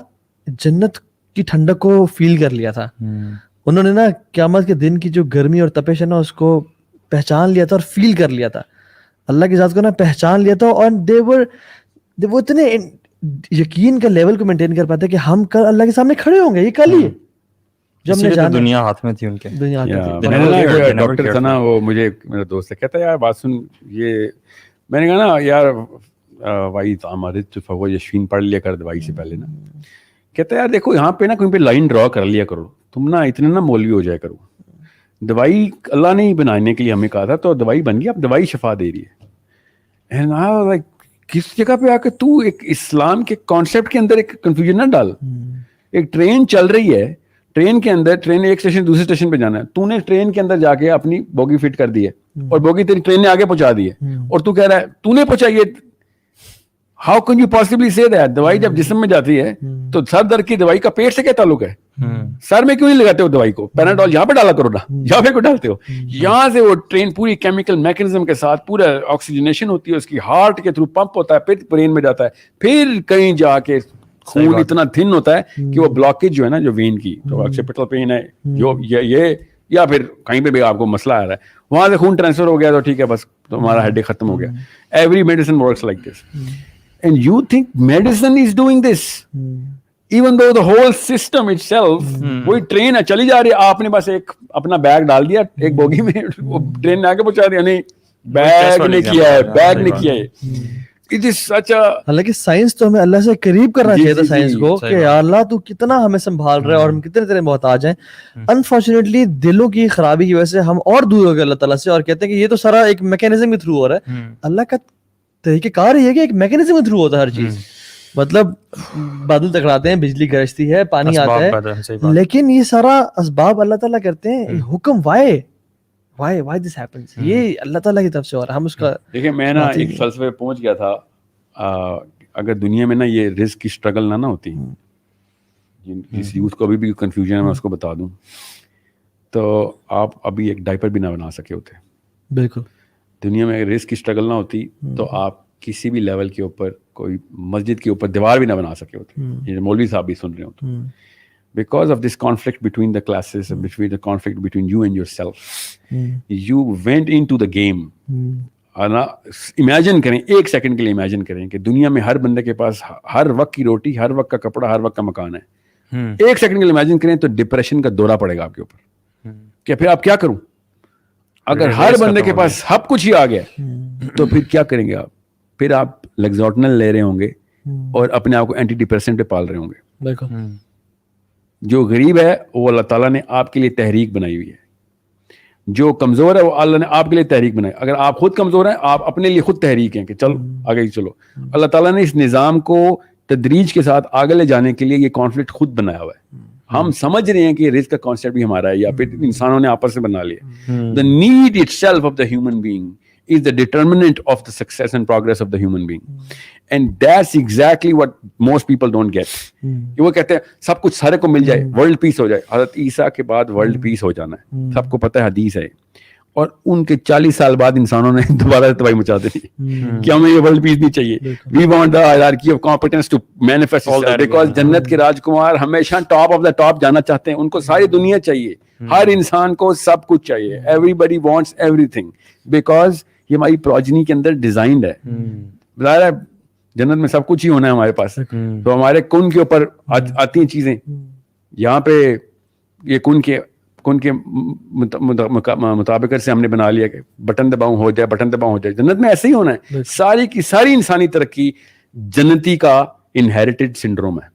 [SPEAKER 2] جنت کی ٹھنڈک کو فیل کر لیا تھا, انہوں نے نا قیامت کے دن کی جو گرمی اور تپش ہے نا اس کو پہچان لیا تھا اور فیل کر لیا تھا, اللہ کی ذات کو نا پہچان لیا تھا. اور وہ اتنے یقین کا لیول کو مینٹین کر پاتے کہ ہم کل اللہ کے سامنے کھڑے ہوں گے, یہ کل ہی ہے جب ہم نے جانا.
[SPEAKER 3] دنیا ہاتھ میں تھی ان کے,
[SPEAKER 2] دنیا
[SPEAKER 1] ڈاکٹر تھا نا وہ, مجھے میرا دوست سے کہتا ہے یار بات سن, یہ میں نے کہا نا یار بھائی ہمارے فوج یشفین پڑھ لیا کر دوائی سے پہلے نا. کہتا ہے یار دیکھو یہاں پہ نا کہیں پہ لائن ڈرا کر لیا کرو, تم نا اتنے نا مولوی ہو جائے کرو. دوائی اللہ نے ہی بنانے کے لیے ہمیں کہا تھا, تو دوائی بن گئی, اب دوائی شفا دے رہی ہے. کس جگہ پہ آ کے تو ایک اسلام کے کانسیپٹ کے اندر ایک کنفیوژن نہ ڈال. ایک ٹرین چل رہی ہے, ٹرین کے اندر ٹرین ایک اسٹیشن دوسرے اسٹیشن پہ جانا ہے, تو نے ٹرین کے اندر جا کے اپنی بوگی فٹ کر دی ہے اور بوگی تیری ٹرین نے آگے پہنچا دی ہے, اور تو کہہ رہا ہے تو نے پہنچائی ہے. ہاؤ کین یو پاسبلی سے دیٹ؟ دوائی جب جسم میں جاتی ہے تو سر درد کی دوائی کا پیٹ سے کیا تعلق ہے؟ سر میں کیوں نہیں لگاتے ہو دوائی کو؟ پیناڈول یہاں پہ ڈالا کرو نا, یہاں پہ کیوں ڈالتے ہو؟ یہاں سے وہ ٹرین پوری کیمیکل میکینزم کے ساتھ پورا آکسیجنیشن ہوتی ہے, اس کی ہارٹ کے تھرو پمپ ہوتا ہے, پھر برین میں جاتا ہے, پھر کہیں جا کے خون اتنا تھن ہوتا ہے کہ وہ بلاکیج جو ہے نا جو وین کی جو آکسیپٹل پین ہے جو یہ یا پھر کہیں پہ بھی آپ کو مسئلہ آ رہا ہے, وہاں سے خون ٹرانسفر ہو گیا تو ٹھیک ہے بس تمہارا ہیڈ ایک ختم ہو گیا. Every medicine works like this. And you think medicine is doing this? Even though the whole system itself, وہی ٹرین ہے چلی جا رہی ہے, آپ نے بس ایک اپنا بیگ ڈال دیا ایک بوگی میں, وہ ٹرین نے آگے پہنچا دیا. نہیں, بیگ نے کیا ہے, بیگ نے کیا ہے. It is such a...
[SPEAKER 2] حالانکہ سائنس تو ہمیں اللہ سے قریب کرنا چاہیے تھا سائنس کو, کہ یا اللہ تو کتنا ہمیں سنبھال رہا ہے اور ہم کتنے تیرے محتاج ہیں. انفارچونیٹلی دلوں کی خرابی کی وجہ سے ہم اور دور ہو گئے اللہ تعالیٰ سے, اور کہتے ہیں کہ یہ تو سارا ایک میکینزم کے تھرو ہو رہا ہے. اللہ کا طریقہ کار یہ ہے کہ ایک میکینزم کے تھرو ہوتا ہے ہر چیز. مطلب بادل ٹکراتے ہیں, بجلی گرجتی ہے, پانی آتا ہے, لیکن یہ سارا اسباب اللہ تعالیٰ کرتے ہیں. حکم why this happens, یہ اللہ تعالیٰ کی طرف سے ہو رہا ہے. ہم اس کا
[SPEAKER 1] دیکھیں, میں نا ایک فلسفے پہ پہنچ گیا تھا, اگر دنیا میں نا یہ رزق کی اسٹرگل نہ ہوتی, جس یوتھ کو ابھی بھی کنفیوژن ہے میں اس کو بتا دوں, تو آپ ابھی ایک ڈائپر بھی نہ بنا سکے ہوتے.
[SPEAKER 2] بالکل.
[SPEAKER 1] دنیا میں رزق کی اسٹرگل نہ ہوتی تو آپ کسی بھی لیول کے اوپر کوئی مسجد کے اوپر دیوار بھی نہ بنا سکے ہوتے. یہ مولوی صاحب بھی سن رہے ہوتے. Because of this conflict between the classes and between the conflict between you and yourself, you went into the game. Imagine کریں, ایک سیکنڈ کے لیے امیجن کریں کہ دنیا میں ہر بندے کے پاس ہر وقت کی روٹی, ہر وقت کا کپڑا, ہر وقت کا مکان ہے. ایک سیکنڈ کے لیے امیجن کریں تو ڈپریشن کا دورہ پڑے گا آپ کے اوپر کہ پھر آپ کیا کروں. اگر ہر بندے کے پاس سب کچھ ہی آ گیا تو پھر کیا کریں گے آپ؟ پھر آپ لیگزوٹنل لے رہے ہوں گے اور اپنے آپ کو اینٹی ڈپریسنٹ پہ پال رہے ہوں گے. جو غریب ہے وہ اللہ تعالیٰ نے آپ کے لیے تحریک بنائی ہوئی ہے, جو کمزور ہے وہ اللہ نے آپ کے لیے تحریک بنائی. اگر آپ خود کمزور ہیں, آپ اپنے لیے خود تحریک ہیں کہ چلو آگے چلو. اللہ تعالیٰ نے اس نظام کو تدریج کے ساتھ آگے لے جانے کے لیے یہ کانفلکٹ خود بنایا ہوا ہے. ہم سمجھ رہے ہیں کہ رزق کا کانسیپٹ بھی ہمارا ہے یا پھر انسانوں نے آپس سے بنا لیا. The need itself of the human being is the determinant of the success and progress of the human being. And that's exactly what most people don't get. وہ کہتے ہیں سب کچھ سارے کو مل جائے, ورلڈ پیس ہو جائے. حضرت عیسیٰ کے بعد ورلڈ پیس ہو جانا ہے, سب کو پتہ ہے, حدیث ہے. اور ان کے 40 سال بعد انسانوں نے دوبارہ تباہی مچا دی کہ ہمیں یہ ورلڈ پیس نہیں چاہیے. We want the hierarchy of competence to manifest itself because جنت کے راجکمار ہمیشہ ٹاپ آف دا ٹاپ جانا چاہتے ہیں. ان کو ساری دنیا چاہیے, ہر انسان کو سب کچھ چاہیے. Everybody wants everything because یہ ہماری پروجنی کے اندر ڈیزائنڈ ہے. ظاہر ہے جنت میں سب کچھ ہی ہونا ہے ہمارے پاس, تو ہمارے کن کے اوپر آتی ہیں چیزیں. یہاں پہ یہ کن کے مطابقت سے ہم نے بنا لیا کہ بٹن دباؤں ہو جائے, بٹن دباؤں ہو جائے. جنت میں ایسے ہی ہونا ہے. ساری کی ساری انسانی ترقی جنتی کا انہیریٹڈ سنڈروم ہے.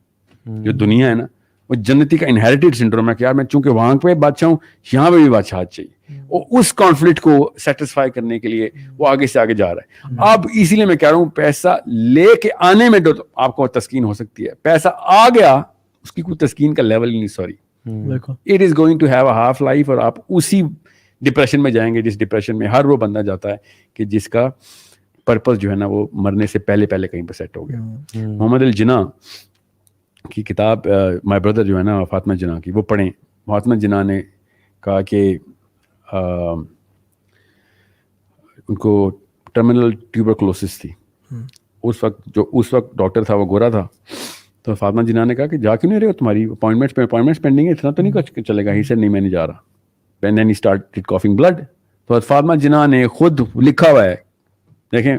[SPEAKER 1] جو دنیا ہے نا وہ جنتی کا انہیریٹڈ سنڈروم ہے کہ یار میں چونکہ وہاں پہ بادشاہ ہوں, یہاں پہ بھی بادشاہت چاہیے. اور اس کانفلکٹ کو سیٹسفائی کرنے کے لیے وہ آگے سے آگے جا رہا ہے. اب اسی لیے میں کہہ رہا ہوں پیسہ لے کے آنے میں آپ کو تسکین ہو سکتی ہے, پیسہ آ گیا اس کی کوئی تسکین کا لیول ہی نہیں. Sorry, it is going to have a half life, اور آپ اسی ڈپریشن میں جائیں گے جس ڈپریشن میں ہر وہ بندہ جاتا ہے کہ جس کا پرپز جو ہے نا وہ مرنے سے پہلے کہیں پہ سیٹ ہو گیا. محمد الجناح کی کتاب مائی بردر جو ہے نا فاطمہ جناح کی, وہ پڑھیں. فاطمہ جناح نے کہا کہ ان کو ٹرمینل ٹیوبرکلوسس تھی. اس وقت ڈاکٹر تھا وہ گورا تھا. تو فاطمہ جناح نے کہا کہ جا کیوں نہیں رہے ہو, تمہاری اپوائنٹمنٹس پینڈنگ ہے, اتنا تو نہیں چلے گا. ہی سے نہیں, میں نہیں جا رہا. And then he started coughing blood. تو فاطمہ جناح نے خود لکھا ہوا ہے, دیکھیں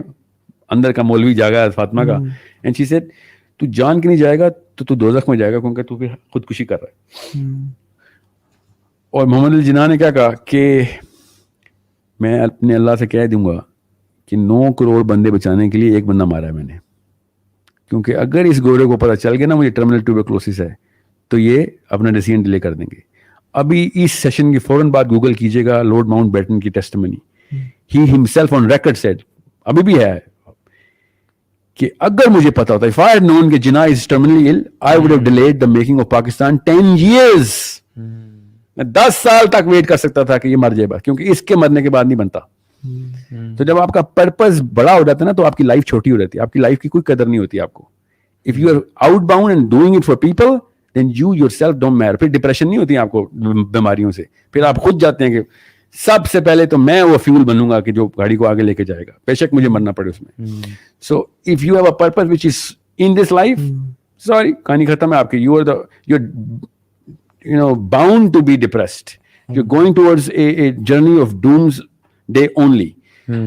[SPEAKER 1] اندر کا مولوی جاگا ہے فاطمہ کا. اینڈ شی سیڈ تو جان کے نہیں جائے گا تو دوزخ میں جائے گا, کیونکہ تو پھر خودکشی کر رہا ہے. اور محمد الجناح نے کیا کہا کہ میں اپنے اللہ سے کہہ دوں گا کہ 9 کروڑ بندے بچانے کے لیے ایک بندہ مارا ہے میں نے, کیونکہ اگر اس گورے کو پتہ چل گیا نا مجھے ٹرمینل ٹیوبرکلوسس ہے تو یہ اپنا ڈیسیژن ڈیلے کر دیں گے. ابھی اس سیشن کی فوراً بعد گوگل کیجیے گا لارڈ ماؤنٹ بیٹن کی testimony. He himself on record said, ابھی بھی ہے, کہ اگر مجھے پتا ہوتا if I had known کہ جناح is terminally ill, I would have delayed the making of Pakistan 10 years. میں 10 سال تک ویٹ کر سکتا تھا کہ یہ مر جائے بس, کیونکہ اس کے مرنے کے بعد نہیں بنتا. تو جب آپ کا پرپز بڑا ہو جاتا ہے نا تو آپ کی لائف چھوٹی ہو جاتی ہے, آپ کی لائف کی کوئی قدر نہیں ہوتی آپ کو. If you are outbound and doing it for people, then you yourself don't matter. پھر ڈپریشن نہیں ہوتی آپ کو بیماریوں سے, پھر آپ خود جاتے ہیں کہ سب سے پہلے تو میں وہ فیول بنوں گا کہ جو گاڑی کو آگے لے کے جائے گا, بے شک مجھے مرنا پڑے اس میں. So if you have a purpose which is in this life, sorry, کہانی ختم ہے آپ کی. You're bound to be depressed. You're going towards a journey of doomsday only.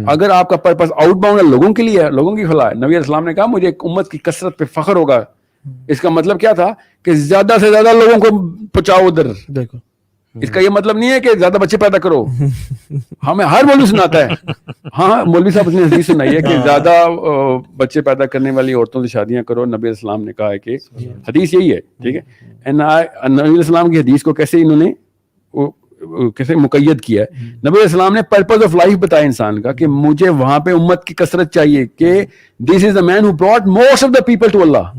[SPEAKER 1] اگر آپ کا پرپس آؤٹ باؤنڈ ہے, لوگوں کے لیے ہے, لوگوں کی فلاح ہے. نبی علیہ السلام نے کہا مجھے ایک امت کی کثرت پہ فخر ہوگا. اس کا مطلب کیا تھا کہ زیادہ سے زیادہ لوگوں کو پہنچاؤ ادھر. دیکھو اس کا یہ مطلب نہیں ہے کہ زیادہ بچے پیدا کرو. ہمیں ہر مولوی سناتا ہے, ہاں مولوی صاحب نے حدیث سنائی ہے کہ زیادہ بچے پیدا کرنے والی عورتوں سے شادیاں کرو. نبی علیہ السلام نے کہا ہے کہ حدیث یہی ہے, ٹھیک ہے. نبی علیہ السلام کی حدیث کو کیسے انہوں نے کیسے مقید کیا ہے. نبی علیہ السلام نے پرپز آف لائف بتایا انسان کا کہ مجھے وہاں پہ امت کی کثرت چاہیے, کہ this is the man who brought most of the people to Allah.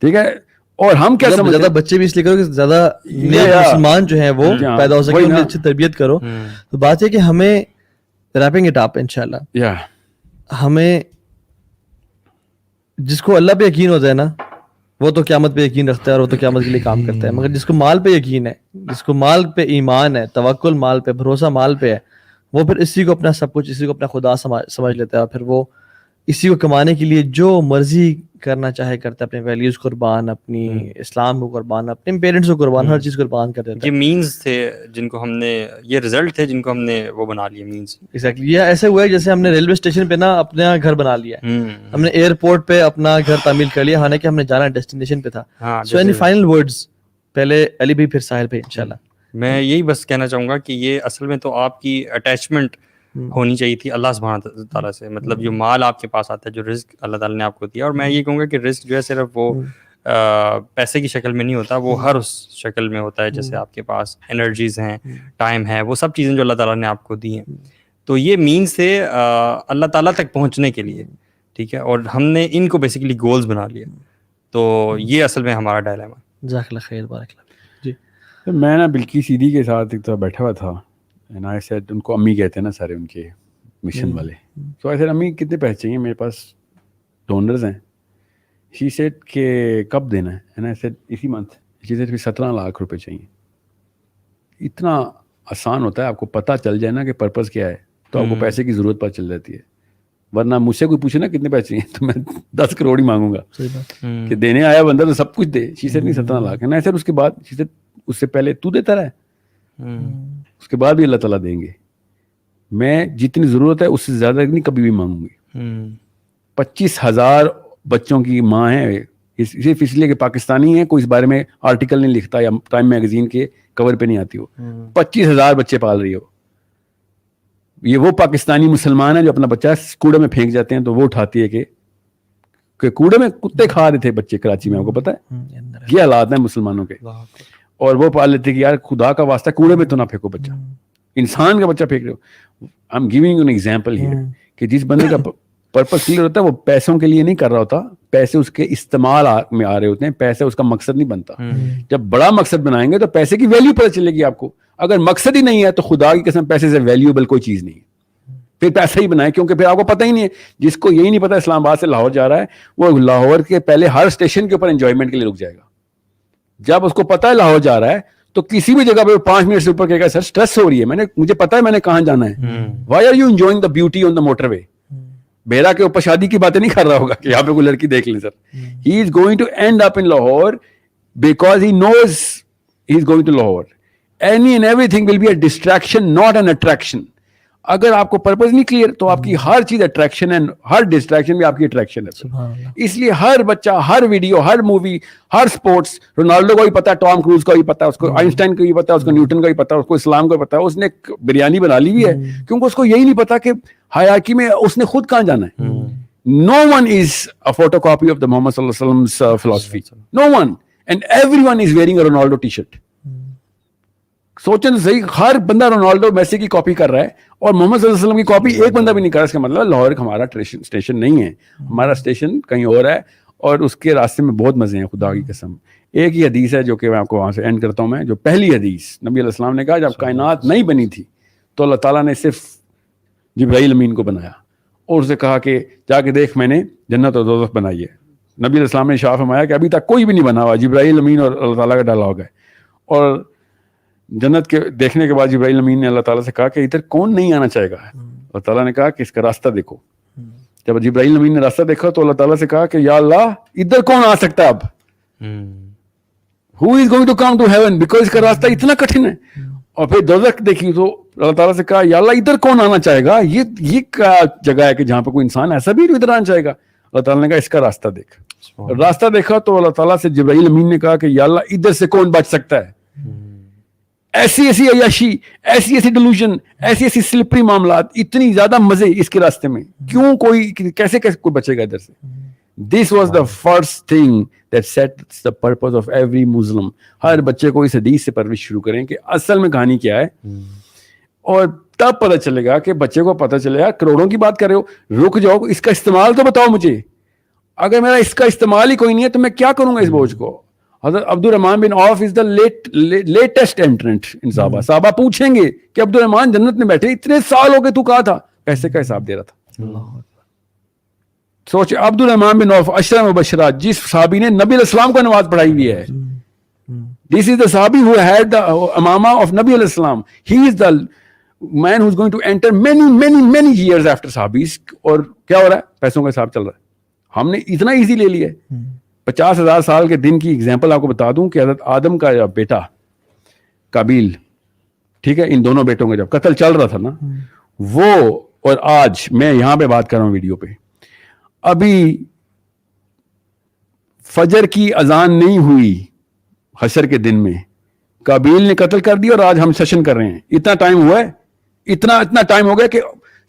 [SPEAKER 1] ٹھیک ہے, اور ہم کیا سمجھتے ہیں زیادہ
[SPEAKER 2] بچے بھی اس لیے کرو کہ زیادہ مسلمان جو ہیں وہ پیدا ہو سکے, ان کی اچھی تربیت کرو. تو بات یہ کہ ہمیں ریپنگ اٹ اپ انشاءاللہ, ہمیں جس کو اللہ پہ یقین ہوتا ہے نا وہ تو قیامت پہ یقین رکھتا ہے اور وہ تو قیامت کے لیے کام کرتا ہے. مگر جس کو مال پہ یقین ہے, جس کو مال پہ ایمان ہے, توکل مال پہ, بھروسہ مال پہ ہے, وہ پھر اسی کو اپنا سب کچھ, اسی کو اپنا خدا سمجھ لیتا ہے, اور پھر وہ اسی کو کمانے کے لیے جو مرضی کرنا چاہے کرتا ہے. اپنے ویلیوز قربان, اپنی اسلام کو قربان, اپنے پیرنٹس کو قربان, ہر چیز قربان کر دیتا ہے.
[SPEAKER 3] یہ مینز تھے جن کو ہم نے, یہ رزلٹ تھے جن کو ہم نے وہ بنا لیا مینز.
[SPEAKER 2] ایگزیکٹلی, یہ ایسے ہوا ہے جیسے ہم نے ریلوے اسٹیشن پہ نا اپنا گھر بنا لیا ہے, ہم نے ایئرپورٹ پہ اپنا گھر تعمیل کر لیا, حالانکہ ہم نے جانا ڈیسٹینیشن پہ تھا. سو اینی فائنل ورڈز, پہلے علی بھائی پھر ساحل بھائی انشاءاللہ.
[SPEAKER 3] میں یہی بس کہنا چاہوں گا کہ یہ اصل میں تو آپ کی اٹیچمنٹ ہونی چاہیے تھی اللہ سبحانہ تعالیٰ سے. مطلب جو مال آپ کے پاس آتا ہے, جو رزق اللہ تعالیٰ نے آپ کو دیا, اور میں یہ کہوں گا کہ رزق جو ہے صرف وہ پیسے کی شکل میں نہیں ہوتا, وہ ہر اس شکل میں ہوتا ہے. جیسے آپ کے پاس انرجیز ہیں, ٹائم ہے, وہ سب چیزیں جو اللہ تعالیٰ نے آپ کو دی ہیں. تو یہ مینس تھے اللہ تعالیٰ تک پہنچنے کے لیے, ٹھیک ہے, اور ہم نے ان کو بیسیکلی گولز بنا لیا. تو یہ اصل میں ہمارا ڈائلیما.
[SPEAKER 2] جزاک اللہ خیر, بارک اللہ. جی
[SPEAKER 1] میں نا بلکی سیدھی کے ساتھ ایک تو بیٹھا ہوا تھا, and I said, ان کو امی کہتے ہیں نا سارے ان کے مشن والے. تو I said امی کتنے پیسے چاہیے, میرے پاس ڈونرز ہیں. She said کہ کب دینا ہے, and I said اسی منتھ. She said 17 لاکھ روپے چاہیے. اتنا آسان ہوتا ہے, آپ کو پتہ چل جائے نا کہ پرپز کیا ہے تو آپ کو پیسے کی ضرورت پتہ چل جاتی ہے. ورنہ مجھ سے کوئی پوچھے نا کتنے پیسے چاہیے تو میں 10 کروڑ ہی مانگوں گا کہ دینے آیا بندہ تو سب کچھ دے. She said نہیں 17 لاکھ. and I said اس کے بعد, She said اس سے پہلے تو دیتا رہے, اس کے بعد بھی اللہ تعالیٰ دیں گے. میں جتنی ضرورت ہے اس سے زیادہ نہیں کبھی بھی مانگوں گی. 25,000 بچوں کی ماں ہے صرف اس لیے کہ پاکستانی ہیں, کوئی اس بارے میں آرٹیکل نہیں لکھتا یا ٹائم میگزین کے کور پہ نہیں آتی ہو. 25,000 بچے پال رہی ہو. یہ وہ پاکستانی مسلمان ہیں جو اپنا بچہ کوڑے میں پھینک جاتے ہیں تو وہ اٹھاتی ہے کہ کوڑے میں کتے کھا رہے تھے بچے کراچی میں, آپ کو پتا ہے یہ حالات ہیں مسلمانوں کے, اور وہ پال لیتے کہ یار خدا کا واسطہ کوڑے میں تو نہ پھینکو بچہ, انسان کا بچہ پھینک رہے ہو. I am giving an example here کہ جس بندے کا پرپس کلیئر ہوتا ہے وہ پیسوں کے لیے نہیں کر رہا ہوتا, پیسے اس کے استعمال میں آ رہے ہوتے ہیں, پیسے اس کا مقصد نہیں بنتا. جب بڑا مقصد بنائیں گے تو پیسے کی ویلیو پتہ چلے گی آپ کو. اگر مقصد ہی نہیں ہے تو خدا کی قسم پیسے سے ویلیوبل کوئی چیز نہیں ہے, پھر پیسہ ہی بنائے, کیونکہ پھر آپ کو پتہ ہی نہیں ہے. جس کو یہی نہیں پتا اسلام آباد سے لاہور جا رہا ہے وہ لاہور کے پہلے ہر اسٹیشن کے اوپر انجوائمنٹ کے لیے رک جائے گا. جب اس کو پتا ہے لاہور جا رہا ہے تو کسی بھی جگہ پہ 5 منٹ سے اوپر کہے گا سر اسٹریس ہو رہی ہے, مجھے پتا ہے میں نے کہاں جانا ہے. Why are you enjoying the beauty on the motorway. بیرا کے اوپر شادی کی باتیں نہیں کر رہا ہوگا کہ یہاں پہ کوئی لڑکی دیکھ لیں sir. He is going to end up in Lahore because he knows he is going to Lahore. Any and everything will be a distraction not an attraction. اگر آپ کو پرپز نہیں کلیئر تو آپ کی ہر چیز اٹریکشن ہے, ہر ڈسٹریکشن بھی آپ کی اٹریکشن ہے. اس لیے ہر بچہ, ہر ویڈیو, ہر مووی, ہر سپورٹس, رونالڈو کو بھی پتا ہے, ٹام کروز کو بھی پتا ہے, اس کو آئنسٹائن کو بھی پتا ہے, اس کو نیوٹن کا بھی پتا ہے, اس کو اسلام کو بھی پتا ہے. اس نے بریانی بنا لی ہوئی ہے کیونکہ اس کو یہی نہیں پتا کہ ہیرارکی میں اس نے خود کہاں جانا ہے. No one is a photocopy of the Muhammad sallallahu alaihi wasallam's philosophy. No one. And everyone is wearing a Ronaldo t-shirt. سوچیں تو صحیح, ہر بندہ رونالڈو میسی کی کاپی کر رہا ہے اور محمد صلی اللہ علیہ وسلم کی کاپی ایک بندہ بھی نہیں کر رہا. اس کا مطلب لاہور ہمارا اسٹیشن نہیں ہے, ہمارا اسٹیشن کہیں اور ہے, اور اس کے راستے میں بہت مزے ہیں خدا کی قسم. ایک ہی حدیث ہے جو کہ میں آپ کو وہاں سے اینڈ کرتا ہوں. میں جو پہلی حدیث نبی علیہ السلام نے کہا جب کائنات نہیں بنی تھی تو اللہ تعالیٰ نے صرف جبرائیل امین کو بنایا اور اسے کہا کہ جا کے دیکھ میں نے جنت اور دوزخ بنائی ہے. نبی علیہ السلام نے شاہ فرمایا کہ ابھی تک کوئی بھی نہیں بنا ہوا, جبرائیل امین اور اللہ تعالیٰ کا ڈائلاگ ہے. اور جنت کے دیکھنے کے بعد جبرائیل امین نے اللہ تعالیٰ سے کہا کہ ادھر کون نہیں آنا چاہے گا. اللہ تعالیٰ نے کہا کہ اس کا راستہ دیکھو. جب جبرائیل امین نے راستہ دیکھا تو اللہ تعالیٰ سے کہا کہ یا اللہ ادھر کون آ سکتا ہے اب, who is going to come to heaven, because اس کا راستہ اتنا کٹھن ہے. اور پھر دوزخ دیکھی تو اللہ تعالیٰ سے کہا یا اللہ ادھر کون آنا چاہے گا, یہ کیا جگہ ہے کہ جہاں پہ کوئی انسان ایسا بھی ادھر آنا چاہے گا. اللہ تعالیٰ نے کہا اس کا راستہ دیکھ. راستہ دیکھا تو اللہ تعالیٰ سے جبرائیل امین نے کہا کہ یا اللہ ادھر سے کون بچ سکتا ہے. ایسی ایسی عیاشی, ایسی ایسی ڈیلوژن, ایسی ایسی سلپری معاملات, اتنی زیادہ مزے اس کے راستے میں, کیوں کوئی کیسے کوئی بچے گا ادھر سے. This was the first thing that sets the purpose of every Muslim. ہر بچے کو اس حدیث سے پرورش شروع کریں کہ اصل میں کہانی کیا ہے, اور تب پتہ چلے گا کہ بچے کو پتہ چلے گا. کروڑوں کی بات کر رہے ہو, رک جاؤ, اس کا استعمال تو بتاؤ مجھے. اگر میرا اس کا استعمال ہی کوئی نہیں ہے تو میں کیا کروں گا اس بوجھ کو. حضرت عبد الرحمن بن عوف از دا لیٹسٹ انٹرنٹ ان صحابہ. صحابہ پوچھیں گے کہ عبد الرحمن جنت میں بیٹھے, اتنے سال ہو گئے تو کہا تھا, پیسے کا حساب دے رہا تھا. سوچ, عبد الرحمن بن عوف عشرہ مبشرات, جس صحابی نے نبی علیہ السلام کو نماز پڑھائی ہوئی ہے. This is the صحابی who had the Imama of نبی علیہ السلام. He is the man who is going to enter many years after صحابیز. اور کیا ہو رہا ہے, پیسوں کا حساب چل رہا ہے. ہم نے اتنا ایزی لے لیا ہے. 50,000 سال کے دن کی ایگزامپل آپ کو بتا دوں کہ حضرت آدم کا بیٹا قابیل, ٹھیک ہے, ان دونوں بیٹوں کا جب قتل چل رہا تھا نا, وہ اور آج میں یہاں پہ بات کر رہا ہوں ویڈیو پہ, ابھی فجر کی اذان نہیں ہوئی حشر کے دن میں, قابیل نے قتل کر دیا اور آج ہم سیشن کر رہے ہیں. اتنا ٹائم ہوا ہے, اتنا ٹائم ہو گیا کہ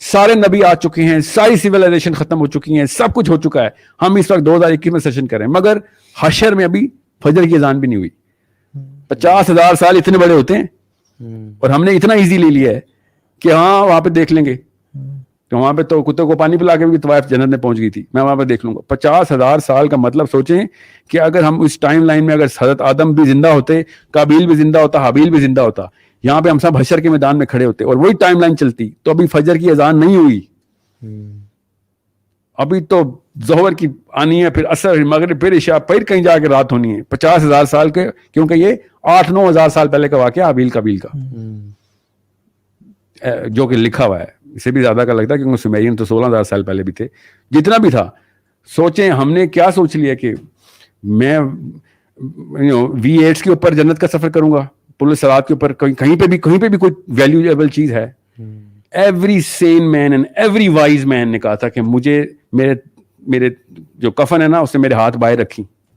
[SPEAKER 1] سارے نبی آ چکے ہیں, ساری سیولائزیشن ختم ہو چکی ہیں, سب کچھ ہو چکا ہے. ہم اس وقت 2021 میں سیشن کر رہے ہیں, مگر حشر میں ابھی فجر کی اذان بھی نہیں ہوئی. 50,000 سال اتنے بڑے ہوتے ہیں اور ہم نے اتنا ایزی لے لیا ہے کہ ہاں وہاں پہ دیکھ لیں گے. تو وہاں پہ تو کتے کو پانی پلا کے بھی طوائف جنت میں پہنچ گئی تھی, میں وہاں پہ دیکھ لوں گا. 50,000 سال کا مطلب سوچیں کہ اگر ہم اس ٹائم لائن میں اگر حضرت آدم بھی زندہ ہوتے, قابیل بھی زندہ ہوتا, حابیل بھی زندہ ہوتا, یہاں پہ ہم سب حشر کے میدان میں کھڑے ہوتے اور وہی ٹائم لائن چلتی, تو ابھی فجر کی اذان نہیں ہوئی. ابھی تو ظہر کی آنی ہے, پھر عصر, مغرب, پھر عشاء, پھر کہیں جا کے رات ہونی ہے. 50,000 سال کے, کیونکہ یہ 8-9 ہزار سال پہلے کا واقعہ حابیل قابیل کا, جو کہ لکھا ہوا ہے. اسے بھی زیادہ کا لگتا ہے کیونکہ سمیرین تو 16,000 سال پہلے بھی تھے. جتنا بھی تھا, سوچیں ہم نے کیا سوچ لیا کہ میں V8 کے اوپر جنت کا سفر کروں گا, پل صراط کے اوپر, کہیں پہ بھی کوئی ویلیویبل چیز ہے. Every sane man and every wise man نے کہا تھا کہ مجھے میرے جو کفن ہے نا اس سے میرے ہاتھ باہر رکھی,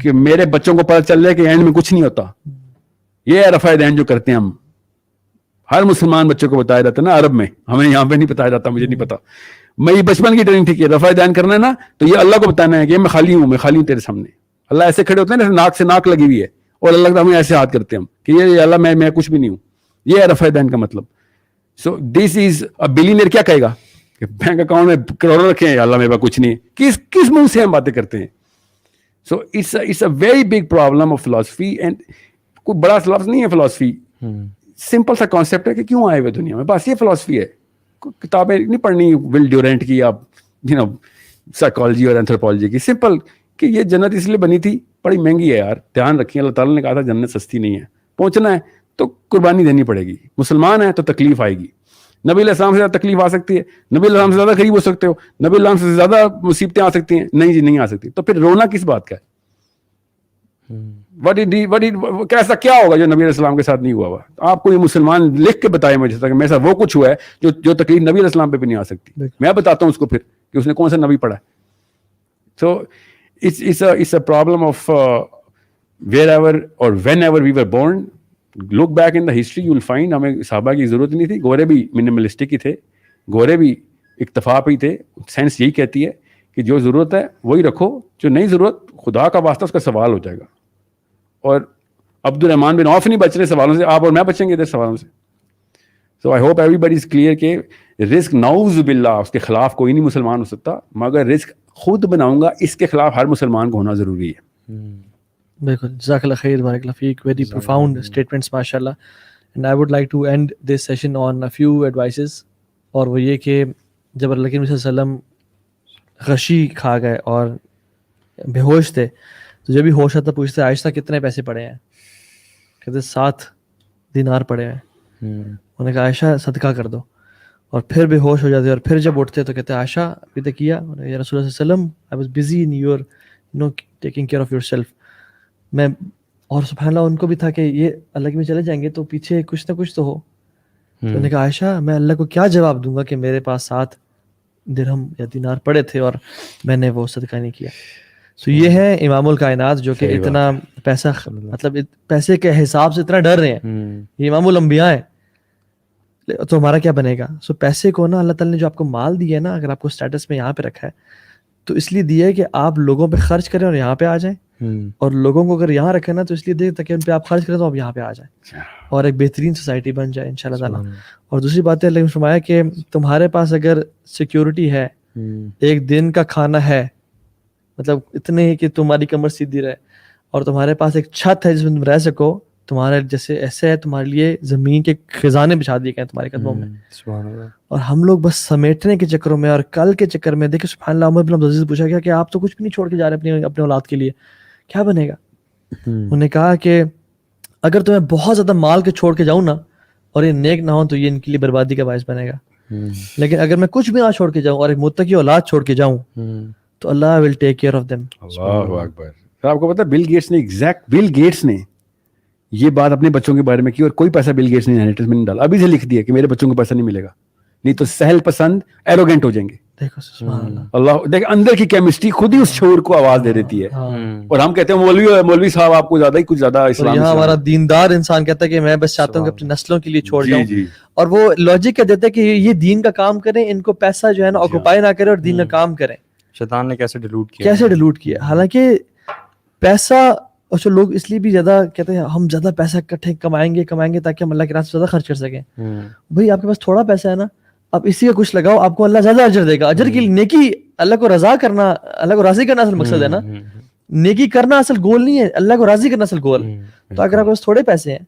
[SPEAKER 1] کہ میرے بچوں کو پتا چل جائے کہ اینڈ میں کچھ نہیں ہوتا. یہ رفع دین جو کرتے ہیں ہم, ہر مسلمان بچوں کو بتایا جاتا ہے نا عرب میں, ہمیں یہاں پہ نہیں بتایا جاتا, مجھے نہیں پتا. میری بچپن کی ٹریننگ تھی کہ رفع دین کرنا ہے نا تو یہ اللہ کو بتانا ہے کہ میں خالی ہوں تیرے سامنے. اللہ ایسے کھڑے ہوتے ہیں نا, ناک سے ناک لگی ہوئی ہے, اور اللہ تعالیٰ ہمیں ایسے ہاتھ کرتے ہیں ہم کہ یہ اللہ میں کچھ بھی نہیں ہوں. یہ ہے رفع دین کا مطلب. سو دس از اے بلینئر. کیا کہے گا کہ بینک اکاؤنٹ میں کروڑوں رکھے ہیں, اللہ میرے پاس کچھ نہیں ہے. کس منہ سے ہم باتیں کرتے ہیں؟ So it's a very big problem of philosophy. And کوئی بڑا لفظ نہیں ہے فلاسفی, سمپل سا کانسیپٹ ہے کہ کیوں آئے ہوئے دنیا میں, بس یہ فلاسفی ہے. کتابیں نہیں پڑھنی ول ڈیورنٹ کی یا سائیکالوجی اور اینتھروپولوجی کی. سمپل کہ یہ جنت اس لیے بنی تھی, بڑی مہنگی ہے یار, دھیان رکھیں. اللہ تعالیٰ نے کہا تھا جنت سستی نہیں ہے, پہنچنا ہے تو قربانی دینی پڑے گی. مسلمان ہے تو تکلیف آئے گی. نبی علیہ السلام سے زیادہ تکلیف آ سکتی ہے, نبی علیہ السلام سے زیادہ غریب ہو سکتے ہو, نبی علیہ السلام سے زیادہ مصیبتیں آ سکتی ہیں. نہیں جی نہیں آ سکتی. تو پھر رونا کس بات کا ہے؟ کیسا کیا ہوگا جو نبی علیہ السلام کے ساتھ نہیں ہوا ہوا؟ آپ کو یہ مسلمان لکھ کے بتائے مجھے کہ میرے ساتھ وہ کچھ ہوا ہے جو تکلیف نبی علیہ السلام پہ بھی نہیں آ سکتی. میں بتاتا ہوں اس کو پھر کہ اس نے کون سا نبی پڑھا ہے. سو it's a problem of wherever or whenever we were born. Look back in the history, you will find ہمیں صحابہ کی ضرورت نہیں تھی. گورے بھی منیملسٹک ہی تھے, گورے بھی اکتفا پہ ہی تھے. سائنس یہی کہتی ہے کہ جو ضرورت ہے وہی رکھو, جو نہیں ضرورت خدا کا واسطہ اس کا سوال ہو جائے گا. اور عبد الرحمان بن عوف نہیں بچ رہے سوالوں سے, آپ اور میں بچیں گے ادھر سوالوں سے. So I hope everybody is clear کہ رزق نعوذ باللہ اس کے خلاف کوئی نہیں مسلمان ہو سکتا, مگر رزق خود بناؤں گا اس کے خلاف ہر مسلمان کو ہونا ضروری ہے.
[SPEAKER 2] بالکل. جزاک اللہ خیر, بارک اللہ فیک. ویری پروفاؤنڈ اسٹیٹمنٹس ماشاء اللہ. And I would like to end this session on a few advices. اور وہ یہ کہ جب اللہ کے نبی صلی اللہ علیہ وسلم غشی کھا گئے اور بے ہوش تھے, تو جب بھی ہوش آتا پوچھتے عائشہ کتنے پیسے پڑے ہیں, کہتے 7 دینار پڑے ہیں. انہوں نے کہا عائشہ صدقہ کر دو, اور پھر بے ہوش ہو جاتے, اور پھر جب اٹھتے تو کہتے عائشہ ابھی تک کیا؟ یا رسول اللہ صلی اللہ علیہ وسلم I was busy in your taking care of your self. میں اور سبحان اللہ ان کو بھی تھا کہ یہ اللہ کے میں چلے جائیں گے تو پیچھے کچھ نہ کچھ تو ہو. تو انہوں نے کہا عائشہ میں اللہ کو کیا جواب دوں گا کہ میرے پاس 7 درہم یا دینار پڑے تھے اور میں نے وہ صدقہ نہیں کیا. تو یہ ہے امام الکائنات جو کہ اتنا پیسہ, مطلب پیسے کے حساب سے اتنا ڈر رہے ہیں. یہ امام الانبیاء ہیں, تو ہمارا کیا بنے گا؟ سو پیسے کو نا اللہ تعالیٰ نے جو آپ کو مال دیا ہے نا, اگر آپ کو اسٹیٹس میں یہاں پہ رکھا ہے تو اس لیے دیا ہے کہ آپ لوگوں پہ خرچ کریں اور یہاں پہ آ جائیں, اور لوگوں کو اگر یہاں رکھیں نا تو اس لیے دے تاکہ ان پہ آپ خرچ کریں تو آپ یہاں پہ آ جائیں اور ایک بہترین سوسائٹی بن جائے انشاءاللہ تعالیٰ. اور دوسری بات ہے اللہ نے فرمایا کہ تمہارے پاس اگر سیکیورٹی ہے, ایک دن کا کھانا ہے, مطلب اتنے ہی کہ تمہاری کمر سیدھی رہے, اور تمہارے پاس ایک چھت ہے جس میں تم رہ سکو, تمہارے جیسے ایسے ہے تمہارے لیے زمین کے خزانے بچھا دیے گئے تمہارے قدموں میں. اور ہم لوگ بس سمیٹنے کے چکروں میں اور کل کے چکر میں, دیکھیں سبحان اللہ, عمر بن عبدالعزیز پوچھا گیا کہ آپ تو کچھ بھی نہیں چھوڑ کے جا رہے اپنے اولاد کے لیے, کیا بنے گا؟ انہوں نے کہا کہ اگر تمہیں بہت زیادہ مال کے چھوڑ کے جاؤں نا اور یہ نیک نہ ہو تو یہ ان کے لیے بربادی کا باعث بنے گا. لیکن اگر میں کچھ بھی نہ چھوڑ کے جاؤں اور ایک متقی اولاد چھوڑ کے جاؤں تو اللہ ول ٹیک کیئر آف دیم.
[SPEAKER 1] اللہ اکبر. آپ کو پتا بل گیٹس نے یہ بات اپنے بچوں کے بارے میں کی, اور کوئی پیسہ بل گیٹس نے انہیریٹنس میں نہیں ڈالا. ابھی سے لکھ دیا کہ میرے بچوں کو پیسہ نہیں ملے گا, نہیں تو سہل پسند ایروگینٹ ہو جائیں گے.
[SPEAKER 2] دیکھو سبحان اللہ,
[SPEAKER 1] اللہ دیکھ اندر کی کیمسٹری خود ہی اس شعور کو آواز دے دیتی ہے. اور ہم کہتے ہیں مولوی صاحب آپ کو زیادہ ہی کچھ زیادہ اسلام.
[SPEAKER 2] یہاں ہمارا دیندار انسان کہتا ہے کہ میں بس چاہتا ہوں کہ اپنی نسلوں کے لیے چھوڑ جاؤں, اور وہ لاجک کہہ دیتا ہے کہ یہ دین کا کام کریں, ان کو پیسہ جو ہے نا آکوپائی نہ کرے اور دین کا کام کریں.
[SPEAKER 3] شیطان نے کیسے ڈیلوٹ کیا.
[SPEAKER 2] حالانکہ پیسہ اچھا لوگ اس لیے بھی زیادہ کہتے ہیں ہم زیادہ پیسہ اکٹھے کمائیں گے تاکہ ہم اللہ کے راستے زیادہ خرچ کر سکیں. بھائی آپ کے پاس تھوڑا پیسہ ہے نا, آپ اسی کا کچھ لگاؤ, آپ کو اللہ زیادہ اجر دے گا. اجر کی نیکی, اللہ کو رضا کرنا, اللہ کو راضی کرنا اصل مقصد ہے نا. نیکی کرنا اصل گول نہیں ہے, اللہ کو راضی کرنا اصل گول. تو اگر آپ کے پاس تھوڑے پیسے ہیں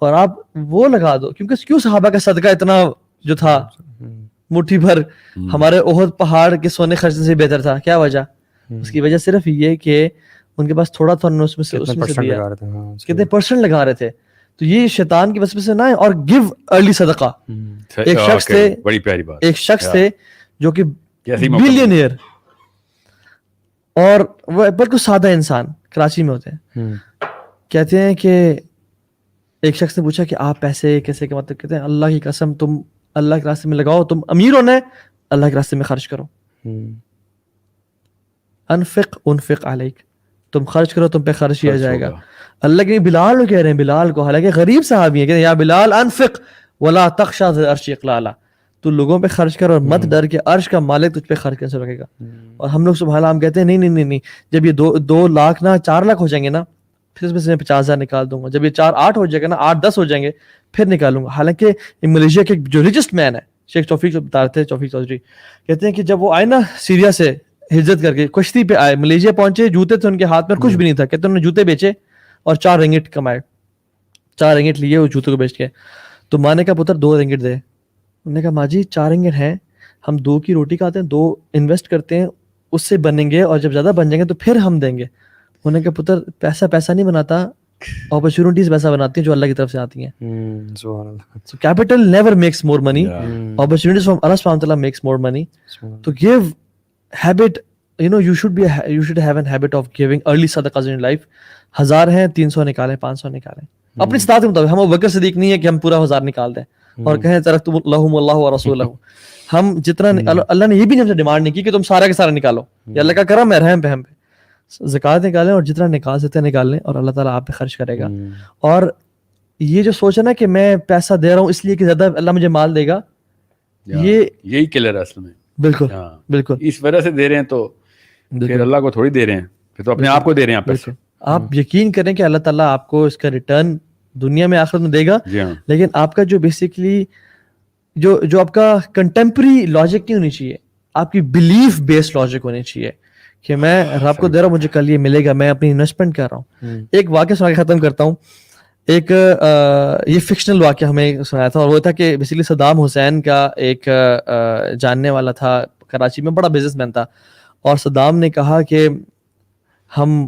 [SPEAKER 2] اور آپ وہ لگا دو, کیونکہ کیوں صحابہ کا صدقہ اتنا جو تھا مٹھی بھر ہمارے احد پہاڑ کے سونے خرچنے سے بہتر تھا, کیا وجہ؟ اس کی وجہ صرف یہ کہ ان کے پاس تھوڑا تھا, اس میں سے کتنے پرسنٹ لگا رہے تھے. تو یہ شیطان کی وسوسے سے نہ ہے. اور گیو ارلی صدقہ. ایک شخص تھے جو کہ بلینئر اور وہ بالکل سادہ انسان کراچی میں ہوتے ہیں, کہتے ہیں کہ ایک شخص نے پوچھا کہ آپ پیسے کیسے کماتے؟ کہتے ہیں اللہ کی قسم تم اللہ کے راستے میں لگاؤ, تم امیر ہونا ہے اللہ کے راستے میں خرچ کرو. انفق انفق علیک, تم خرچ کرو تم پہ خرچ کیا جائے گا. اللہ کے بلال کو کہہ رہے ہیں, بلال کو, حالانکہ غریب صحابی ہیں, کہ یا بلال انفق ولا تخشى ذی العرش اقلالا, تو لوگوں پہ خرچ کر اور مت ڈر کے عرش کا مالک تجھ پہ خرچ کیسے رکھے گا. اور ہم لوگ سبحان اللہ ہم کہتے ہیں نہیں, جب یہ 2 لاکھ نہ 4 لاکھ ہو جائیں گے نا, پھر اس میں سے میں 50,000 نکال دوں گا, جب یہ 4-8 ہو جائے گا نا, 8-10 ہو جائیں گے پھر نکالوں گا. حالانکہ ملیشیا کے جو ریچسٹ مین ہے شیخ توفیق بتاتے ہیں, توفیق چودھری کہتے ہیں کہ جب وہ آئے نا سیریا سے ہجرت کر کے کشتی پہ آئے, ملیشیا پہنچے, جوتے تھے ان کے ہاتھ میں, کچھ بھی نہیں تھا, کہتے انہوں نے جوتے بیچے اور 4 رنگٹ کمائے, 4 رنگٹ لیے وہ جوتے کو بیچ کے. تو ماں نے کہا پتر 2 رنگٹ دے. انہوں نے کہا ماں جی 4 رنگٹ ہیں, ہم 2 کی روٹی کھاتے ہیں, 2 انویسٹ کرتے ہیں, اس سے بنیں گے, اور جب زیادہ بن جائیں گے تو پھر ہم دیں گے. انہوں نے کہا پتر پیسہ نہیں بناتا, اپرچونیٹیز پیسہ بناتی ہیں جو اللہ کی طرف سے آتی ہیں. So capital never makes more money. Opportunities from Allah subhanahu wa ta'ala makes more money. To give habit, you should have a habit of giving early sadaqahs in life. 1000 ہیں 300 نکالیں, 500 نکالیں اپنی استطاعت کے مطابق. ہم ابوبکر صدیق نہیں ہے کہ ہم پورا 1000 نکال دیں اور کہیں ترکتم لہم اللہ ورسولہ. ہم جتنا اللہ نے یہ بھی ہم سے ڈیمانڈ نہیں کی کہ تم سارا کے سارا نکالو, یہ اللہ کا کرم ہے, رحم پہ ہم پہ. زکوٰۃ نکالیں اور جتنا نکال سکتے ہیں نکال لیں, اور اللہ تعالیٰ آپ پہ خرچ کرے گا. اور یہ جو سوچ ہے نا کہ میں پیسہ دے رہا ہوں اس لیے کہ زیادہ اللہ مجھے مال دے گا,
[SPEAKER 1] یہی کلر ہے اصل میں.
[SPEAKER 2] بالکل
[SPEAKER 1] اس وجہ سے دے رہے ہیں, تو پھر اللہ کو تھوڑی دے رہے ہیں, پھر تو اپنے آپ کو دے رہے ہیں پیسے.
[SPEAKER 2] آپ یقین کریں کہ اللہ تعالیٰ آپ کو اس کا ریٹرن دنیا میں آخرت میں دے گا. لیکن آپ کا جو بیسیکلی جو آپ کا کنٹمپری لاجک نہیں ہونی چاہیے, آپ کی بلیف بیسڈ لاجک ہونی چاہیے کہ میں رب کو دے رہا ہوں, مجھے کل یہ ملے گا, میں اپنی انویسٹمنٹ کر رہا ہوں. ایک واقعہ سنا کے ختم کرتا ہوں. ایک یہ فکشنل واقعہ ہمیں سنایا تھا, اور وہ تھا کہ بیسیکلی صدام حسین کا ایک جاننے والا تھا کراچی میں, بڑا بزنس مین تھا, اور صدام نے کہا کہ ہم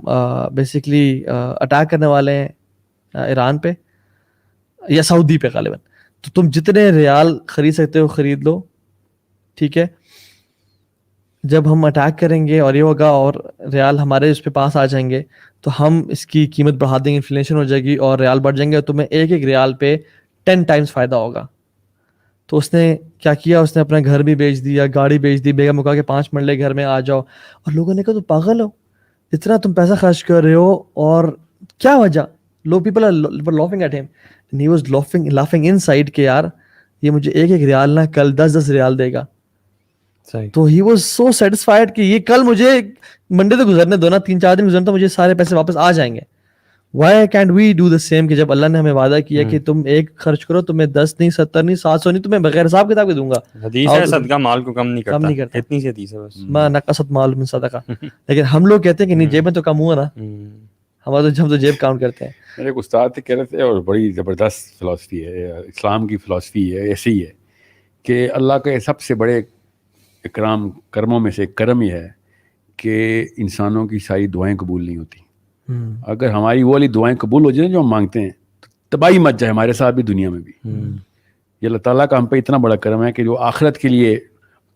[SPEAKER 2] بیسیکلی اٹیک کرنے والے ہیں ایران پہ یا سعودی پہ غالباً, تو تم جتنے ریال خرید سکتے ہو خرید لو, ٹھیک ہے. جب ہم اٹیک کریں گے اور یہ ہوگا اور ریال ہمارے اس پہ پاس آ جائیں گے تو ہم اس کی قیمت بڑھا دیں گے, انفلیشن ہو جائے گی اور ریال بڑھ جائیں گے, اور تمہیں ایک ریال پہ 10 ٹائمز فائدہ ہوگا. تو اس نے کیا کیا, اس نے اپنا گھر بھی بیچ دیا, گاڑی بیچ دی, بیگم کو کہا کہ 5 منٹ گھر میں آ جاؤ. اور لوگوں نے کہا تو پاگل ہو, اتنا تم پیسہ خرچ کر رہے ہو اور کیا وجہ. Lo people are laughing at him and he was laughing inside کہ یار یہ مجھے ایک ریال نہ کل 10 ریال دے گا. تو ہی واز سو سیٹسفائڈ کہ یہ کل مجھے منڈے تو گزرنے دو نا, 3-4 دن گزرنے تو مجھے سارے پیسے واپس آ جائیں گے. Why can't we do the same, کہ جب اللہ نے ہمیں وعدہ کیا کہ تم 1 خرچ کرو, تمہیں 10 نہیں 70 نہیں 700 نہیں, تمہیں بغیر حساب کتاب کے دوں گا.
[SPEAKER 3] حدیث ہے صدقہ مال کو کم نہیں کرتا, اتنی سی حدیث ہے بس,
[SPEAKER 2] ما نقصت مال من صدقہ. لیکن ہم لوگ کہتے ہیں کہ نہیں جیب میں تو کم ہوا نا, ہمارا تو جیب کاؤنٹ کرتے ہیں.
[SPEAKER 1] میرے ایک استاد تھے کہہ رہے تھے, اور بڑی زبردست فلاسفی ہے, اسلام کی فلاسفی ہے, ایسی ہے کہ اللہ کے سب سے بڑے اکرام کرموں میں سے ایک کرم یہ ہے کہ انسانوں کی ساری دعائیں قبول نہیں ہوتی. اگر ہماری وہ والی دعائیں قبول ہو جائیں جو ہم مانگتے ہیں تو تباہی مچ جائے ہمارے ساتھ بھی دنیا میں بھی. یہ اللہ تعالیٰ کا ہم پہ اتنا بڑا کرم ہے کہ جو آخرت کے لیے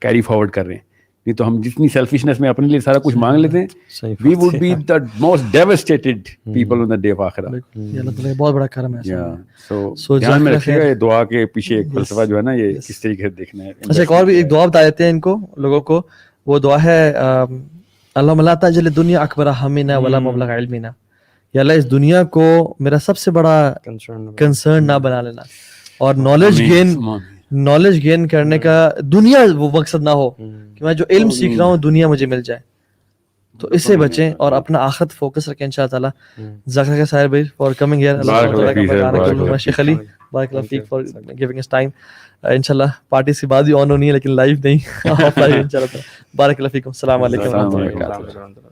[SPEAKER 1] کیری فارورڈ کر رہے ہیں. نہیں تو ہم جتنی سیلفشنس میں اپنے لیے سارا کچھ مانگ لیتے ہیں, we would be the most devastated people on the day of آخرت.
[SPEAKER 2] یہ اللہ تعالیٰ بہت بڑا کرم ہے.
[SPEAKER 1] سو دھیان میں رکھیے گا یہ دعا کے پیچھے ایک فلسفہ جو ہے نا, یہ کس طریقے سے دیکھنا ہے.
[SPEAKER 2] اچھا ایک اور بھی ایک دعا بتا دیتے ہیں ان کو لوگوں کو. وہ دعا ہے اللہم لا تجعل الدنیا اکبر ہمنا ولا مبلغ علمنا. یا اللہ اس دنیا کو میرا سب سے بڑا کنسرن نہ بنا لینا, اور نالج گین کرنے کا دنیا وہ مقصد نہ ہو کہ میں جو علم سیکھ رہا ہوں دنیا مجھے مل جائے. تو اس سے بچیں اور اپنا آخرت فوکس رکھیں ان شاء اللہ تعالیٰ. ذکر کا سائر بھائی فار کمنگ ہیئر, اللہ شیخ علی بارک اللہ فیک فار گیونگ اس ٹائم. انشاءاللہ پارٹی سے بعد ہی آن ہونی ہے لیکن لائیو نہیں, آف لائیو انشاءاللہ. بارک اللہ فیکم, السلام علیکم ورحمۃ اللہ وبرکاتہ.